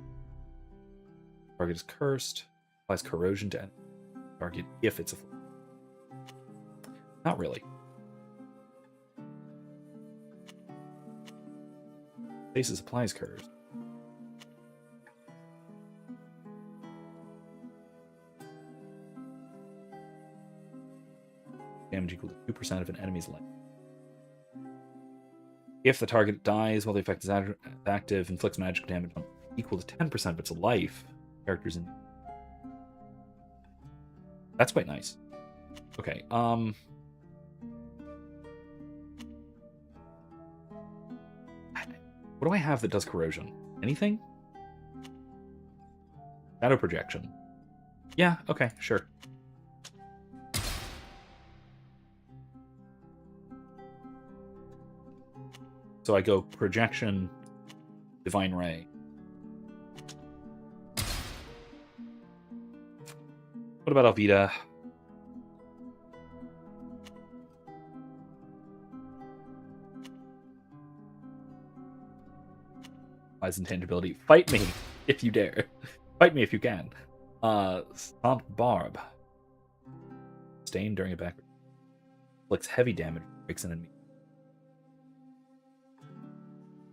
B: Target is cursed. Applies corrosion to target if it's a. Not really. Stasis applies cursed. Damage equal to 2% of an enemy's life. If the target dies while the effect is active, inflicts magic damage equal to 10% of its life. Characters in. That's quite nice. Okay. What do I have that does corrosion? Anything? Shadow projection. Yeah. Okay. Sure. So I go projection, divine ray. What about Alvida? Lies intangibility. Fight me if you dare. Fight me if you can. Stomp Barb. Stain during a back. Inflicts heavy damage. Breaks an enemy.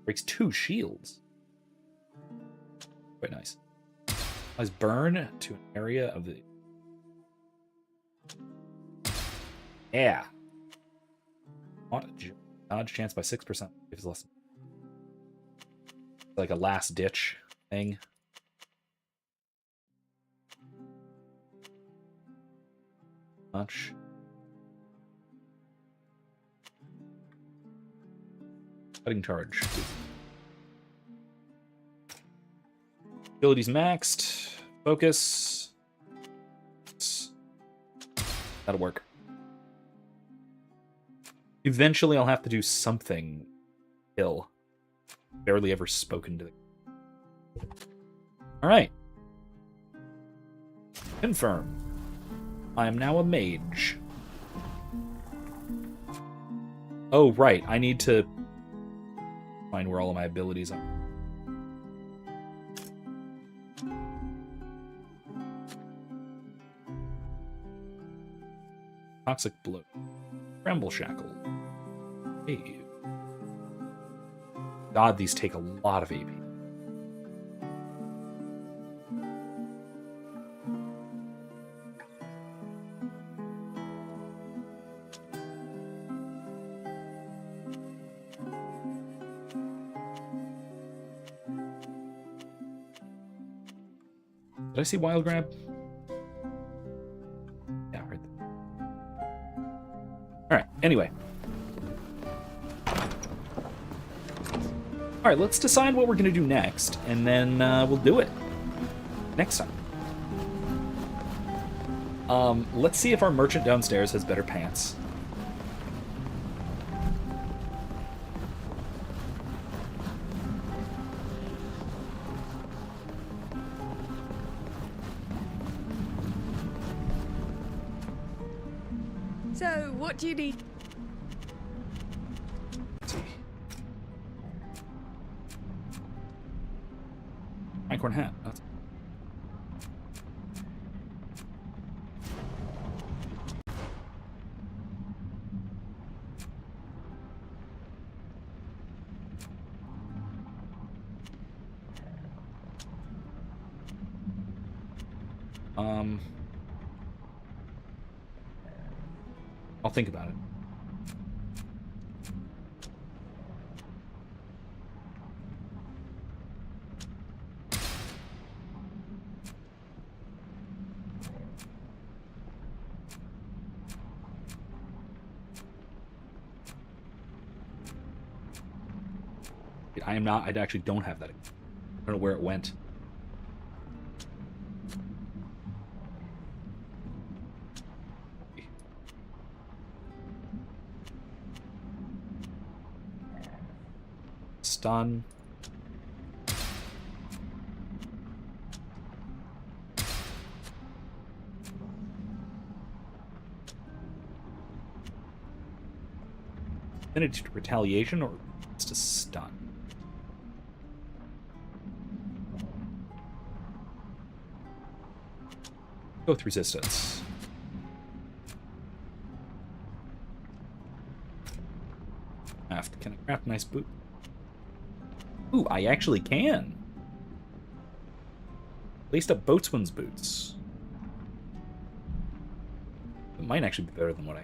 B: Breaks 2 shields. Quite nice. Applies burn to an area of the... Yeah. Dodge chance by 6%. Gives less. Like a last ditch thing. Much. Cutting charge. Abilities maxed. Focus. That'll work. Eventually I'll have to do something ill. Barely ever spoken to the... Alright. Confirm. I am now a mage. Oh, right. I need to find where all of my abilities are. Toxic Blow. Bramble Shackle. Hey. God, these take a lot of AP. Did I see Wild Grab? Yeah, right there. Alright, anyway. Alright, let's decide what we're going to do next, and then we'll do it next time. Let's see if our merchant downstairs has better pants.
C: So, what do you need?
B: Let's see. Einkorn hat. That's... I'll think about it. I am not. I actually don't have that. I don't know where it went. Stun. Affinity to retaliation or just a stun? Go with resistance. Can I craft a nice boot? Ooh, I actually can. Laced up boatswain's boots. It might actually be better than what I...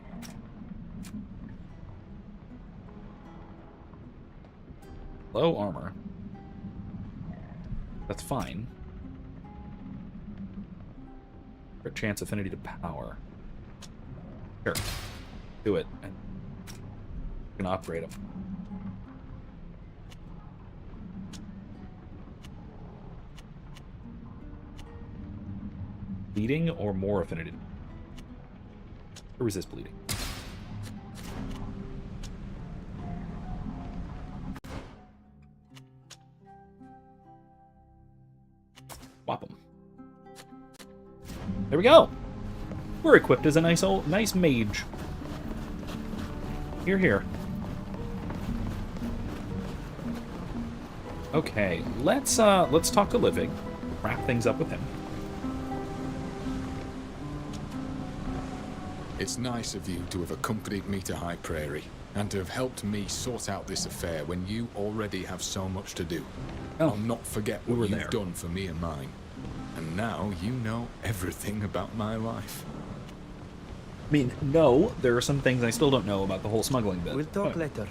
B: Low armor. That's fine. Crit chance affinity to power. Sure. Do it. And we're gonna upgrade them. Bleeding or more affinity? Or resist bleeding. Swap them. There we go. We're equipped as a nice mage. Here. Okay, let's talk to Livig. Wrap things up with him.
E: It's nice of you to have accompanied me to High Prairie. And to have helped me sort out this affair when you already have so much to do.
B: Oh,
E: I'll not forget
B: we
E: what
B: were
E: you've
B: there.
E: done for me and mine. And now you know everything about my life.
B: I mean, no, there are some things I still don't know about the whole smuggling bit.
D: We'll talk later.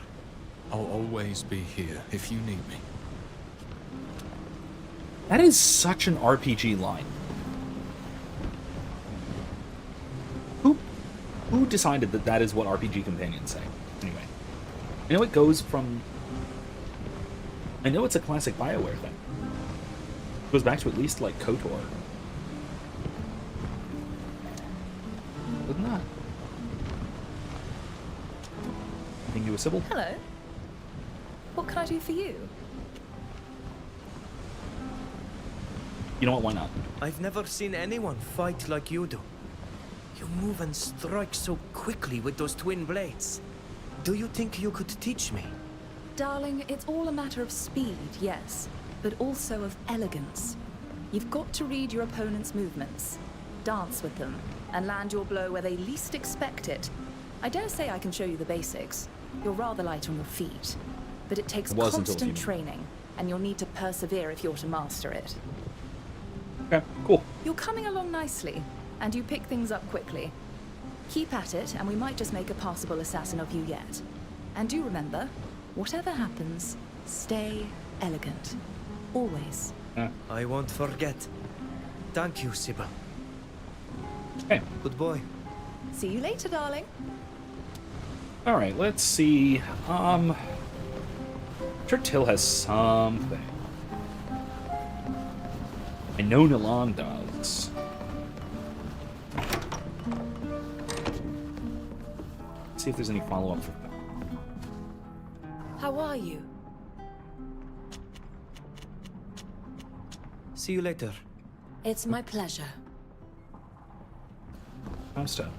E: I'll always be here if you need me.
B: That is such an RPG line. Who decided that that is what RPG companions say? Anyway, I know it goes from... I know it's a classic BioWare thing. It goes back to at least, like, KOTOR. Isn't that? Think you a Sybil?
F: Hello. What can I do for you?
B: You know what, why not?
D: I've never seen anyone fight like you do. You move and strike so quickly with those twin blades. Do you think you could teach me?
F: Darling, it's all a matter of speed, yes, but also of elegance. You've got to read your opponent's movements, dance with them, and land your blow where they least expect it. I dare say I can show you the basics. You're rather light on your feet, but it takes constant training, and you'll need to persevere if you're to master it.
B: Okay, cool.
F: You're coming along nicely, and you pick things up quickly. Keep at it, and we might just make a passable assassin of you yet. And do remember, whatever happens, stay elegant. Always.
D: I won't forget. Thank you, Sybil.
B: Okay.
D: Good boy.
F: See you later, darling.
B: Alright, let's see. Sure Till has something. I know Nilan does. Let's see if there's any follow-up for that.
A: How are you?
D: See you later.
A: It's my pleasure.
B: Fausta.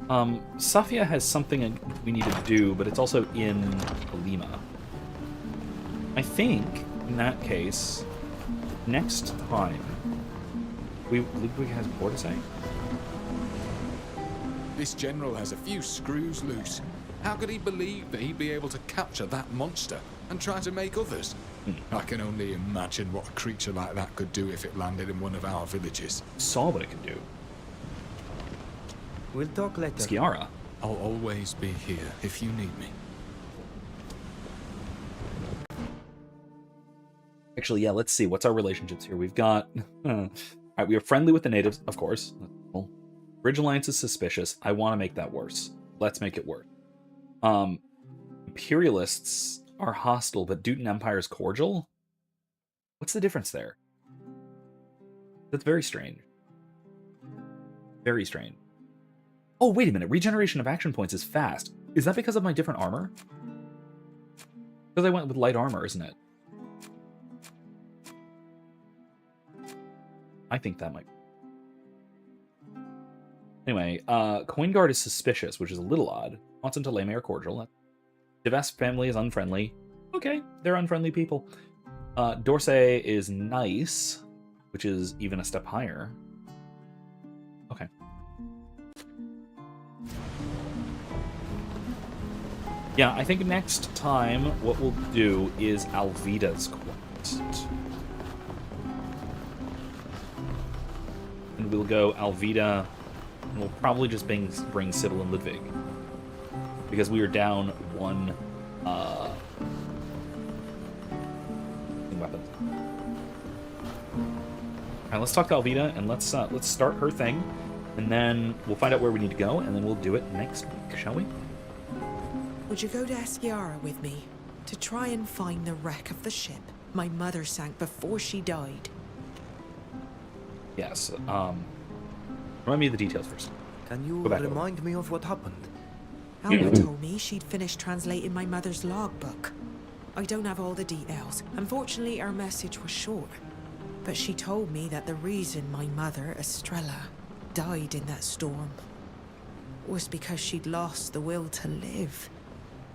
B: Safia has something we need to do, but it's also in Kalima. I think, in that case, next time... Ludwig has more to say?
E: This general has a few screws loose. How could he believe that he'd be able to capture that monster and try to make others? I can only imagine what a creature like that could do if it landed in one of our villages.
B: Saw what it could do.
D: We'll talk later.
B: Skiara.
E: I'll always be here if you need me.
B: Actually, yeah, let's see. What's our relationships here? We've got... Alright, we are friendly with the natives, of course. Well, Bridge Alliance is suspicious. I want to make that worse. Let's make it worse. Imperialists are hostile, but Dutan Empire is cordial? What's the difference there? That's very strange. Very strange. Oh, wait a minute. Regeneration of action points is fast. Is that because of my different armor? Because I went with light armor, isn't it? I think that might... Anyway, Coin Guard is suspicious, which is a little odd. Watson to Lame are cordial. Devast family is unfriendly. Okay, they're unfriendly people. Dorsey is nice, which is even a step higher. Okay. Yeah, I think next time what we'll do is Alvida's quest. And we'll go Alvida, and we'll probably just bring Sybil and Ludwig. Because we are down one weapon. Alright, let's talk to Alvida, and let's start her thing, and then we'll find out where we need to go, and then we'll do it next week, shall we?
L: Would you go to Skiara with me to try and find the wreck of the ship my mother sank before she died?
B: Yes. Remind me of the details first.
D: Can you remind me of what happened?
L: Alma told me she'd finished translating my mother's logbook. I don't have all the details. Unfortunately, her message was short. But she told me that the reason my mother, Estrella, died in that storm was because she'd lost the will to live.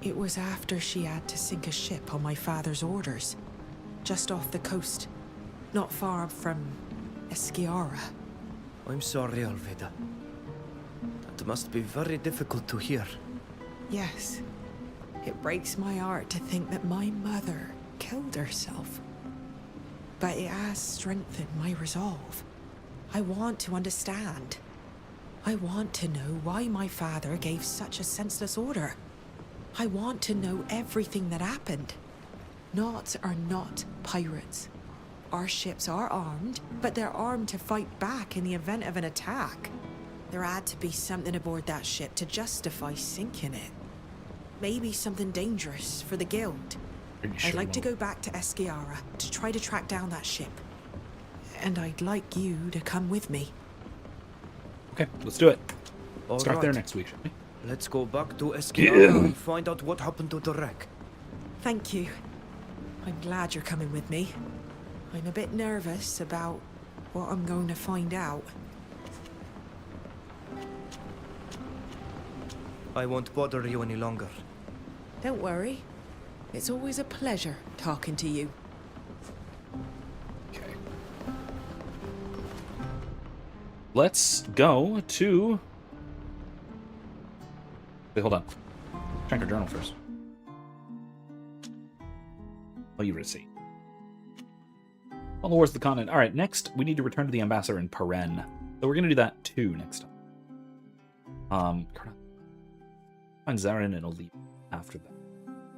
L: It was after she had to sink a ship on my father's orders, just off the coast, not far from Skiara.
D: I'm sorry, Alvida. That must be very difficult to hear.
L: Yes. It breaks my heart to think that my mother killed herself. But it has strengthened my resolve. I want to understand. I want to know why my father gave such a senseless order. I want to know everything that happened. Knots are not pirates. Our ships are armed, but they're armed to fight back in the event of an attack. There had to be something aboard that ship to justify sinking it. Maybe something dangerous for the Guild. I'd like to go back to Esquiara to try to track down that ship. And I'd like you to come with me.
B: Okay, let's do it.
D: All
B: Start there
D: right.
B: next week, shall we?
D: Let's go back to Esquiara and find out what happened to the wreck.
L: Thank you. I'm glad you're coming with me. I'm a bit nervous about what I'm going to find out.
D: I won't bother you any longer.
L: Don't worry. It's always a pleasure talking to you.
B: Okay. Let's go to... Wait, hold on. Check our journal first. Oh, you see. On the wars of the continent. Alright, next we need to return to the ambassador in Paren. So we're going to do that too next time. Find Zarin and Olip after that.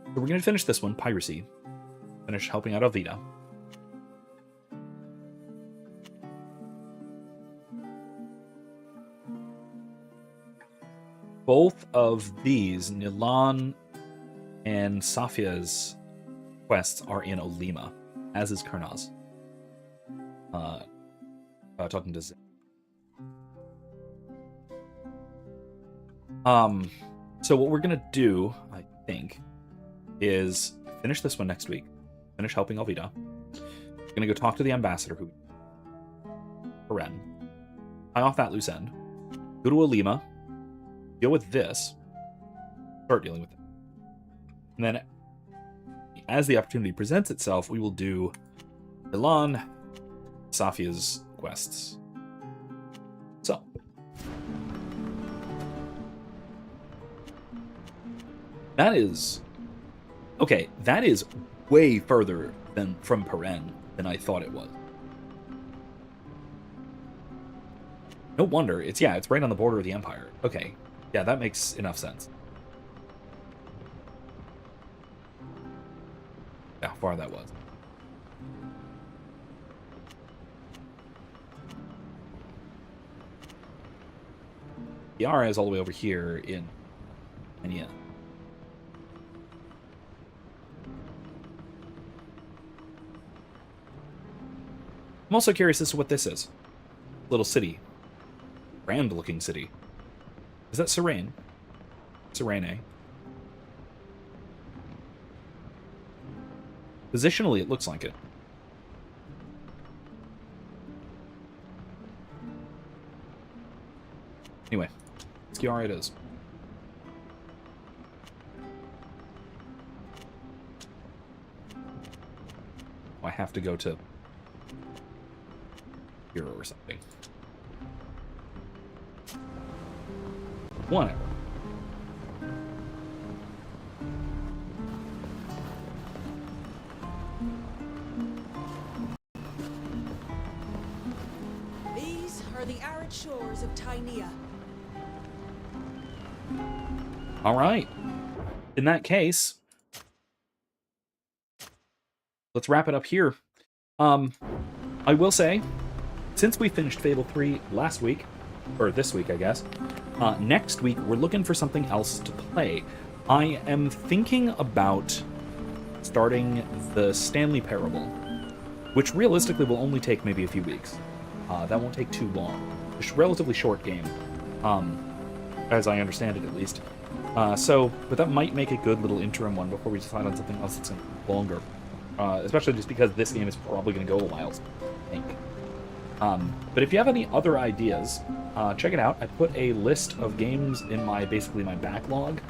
B: So we're going to finish this one, Piracy. Finish helping out Alvida. Both of these, Nilan and Safia's quests are in Olima, as is Karnaz. Talking to Zin. So what we're gonna do, I think, is finish this one next week. Finish helping Alvida. We're gonna go talk to the ambassador who Paren. Tie off that loose end. Go to Olima. Deal with this. Start dealing with it. And then, as the opportunity presents itself, we will do Milan, Safia's quests. So. That is... Okay, that is way further than from Paren than I thought it was. No wonder. It's right on the border of the Empire. Okay. Yeah, that makes enough sense. Yeah, how far that was. Yara is all the way over here in Enya. I'm also curious as to what this is. Little city. Grand looking city. Is that Serene? Serene. Positionally, it looks like it. Anyway, Skiara it is. I have to go to Hero or something. Whatever.
L: These are the arid shores of Tynea.
B: All right. In that case, let's wrap it up here. I will say, since we finished Fable 3 last week, or this week, I guess, next week we're looking for something else to play. I am thinking about starting the Stanley Parable, which realistically will only take maybe a few weeks. That won't take too long. It's a relatively short game, as I understand it at least. But that might make a good little interim one before we decide on something else that's going to be longer. Especially just because this game is probably going to go a while, I think. But if you have any other ideas, check it out. I put a list of games in my backlog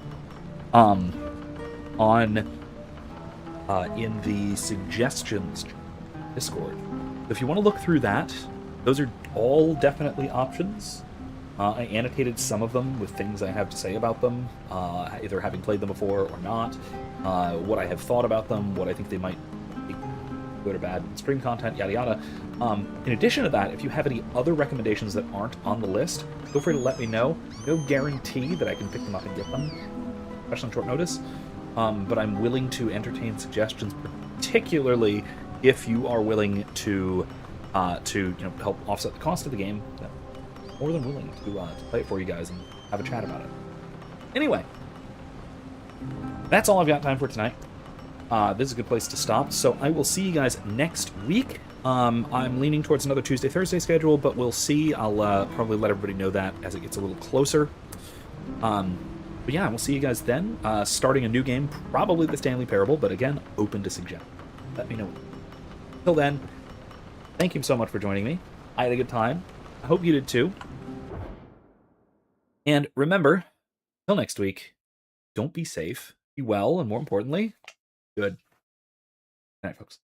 B: in the suggestions Discord. If you want to look through that, those are all definitely options. I annotated some of them with things I have to say about them, either having played them before or not, what I have thought about them, what I think they might be good or bad stream content, yada yada. In addition to that, if you have any other recommendations that aren't on the list, feel free to let me know. No guarantee that I can pick them up and get them, especially on short notice, but I'm willing to entertain suggestions, particularly if you are willing to help offset the cost of the game. More than willing to play it for you guys and have a chat about it. Anyway, that's all I've got time for tonight. This is a good place to stop, so I will see you guys next week. I'm leaning towards another Tuesday, Thursday schedule, but we'll see. I'll probably let everybody know that as it gets a little closer. But yeah, we'll see you guys then. Starting a new game, probably the Stanley Parable, but again, open to suggestions. Let me know. Till then, thank you so much for joining me. I had a good time. I hope you did too. And remember, till next week, don't be safe, be well, and more importantly, good. Good night, folks.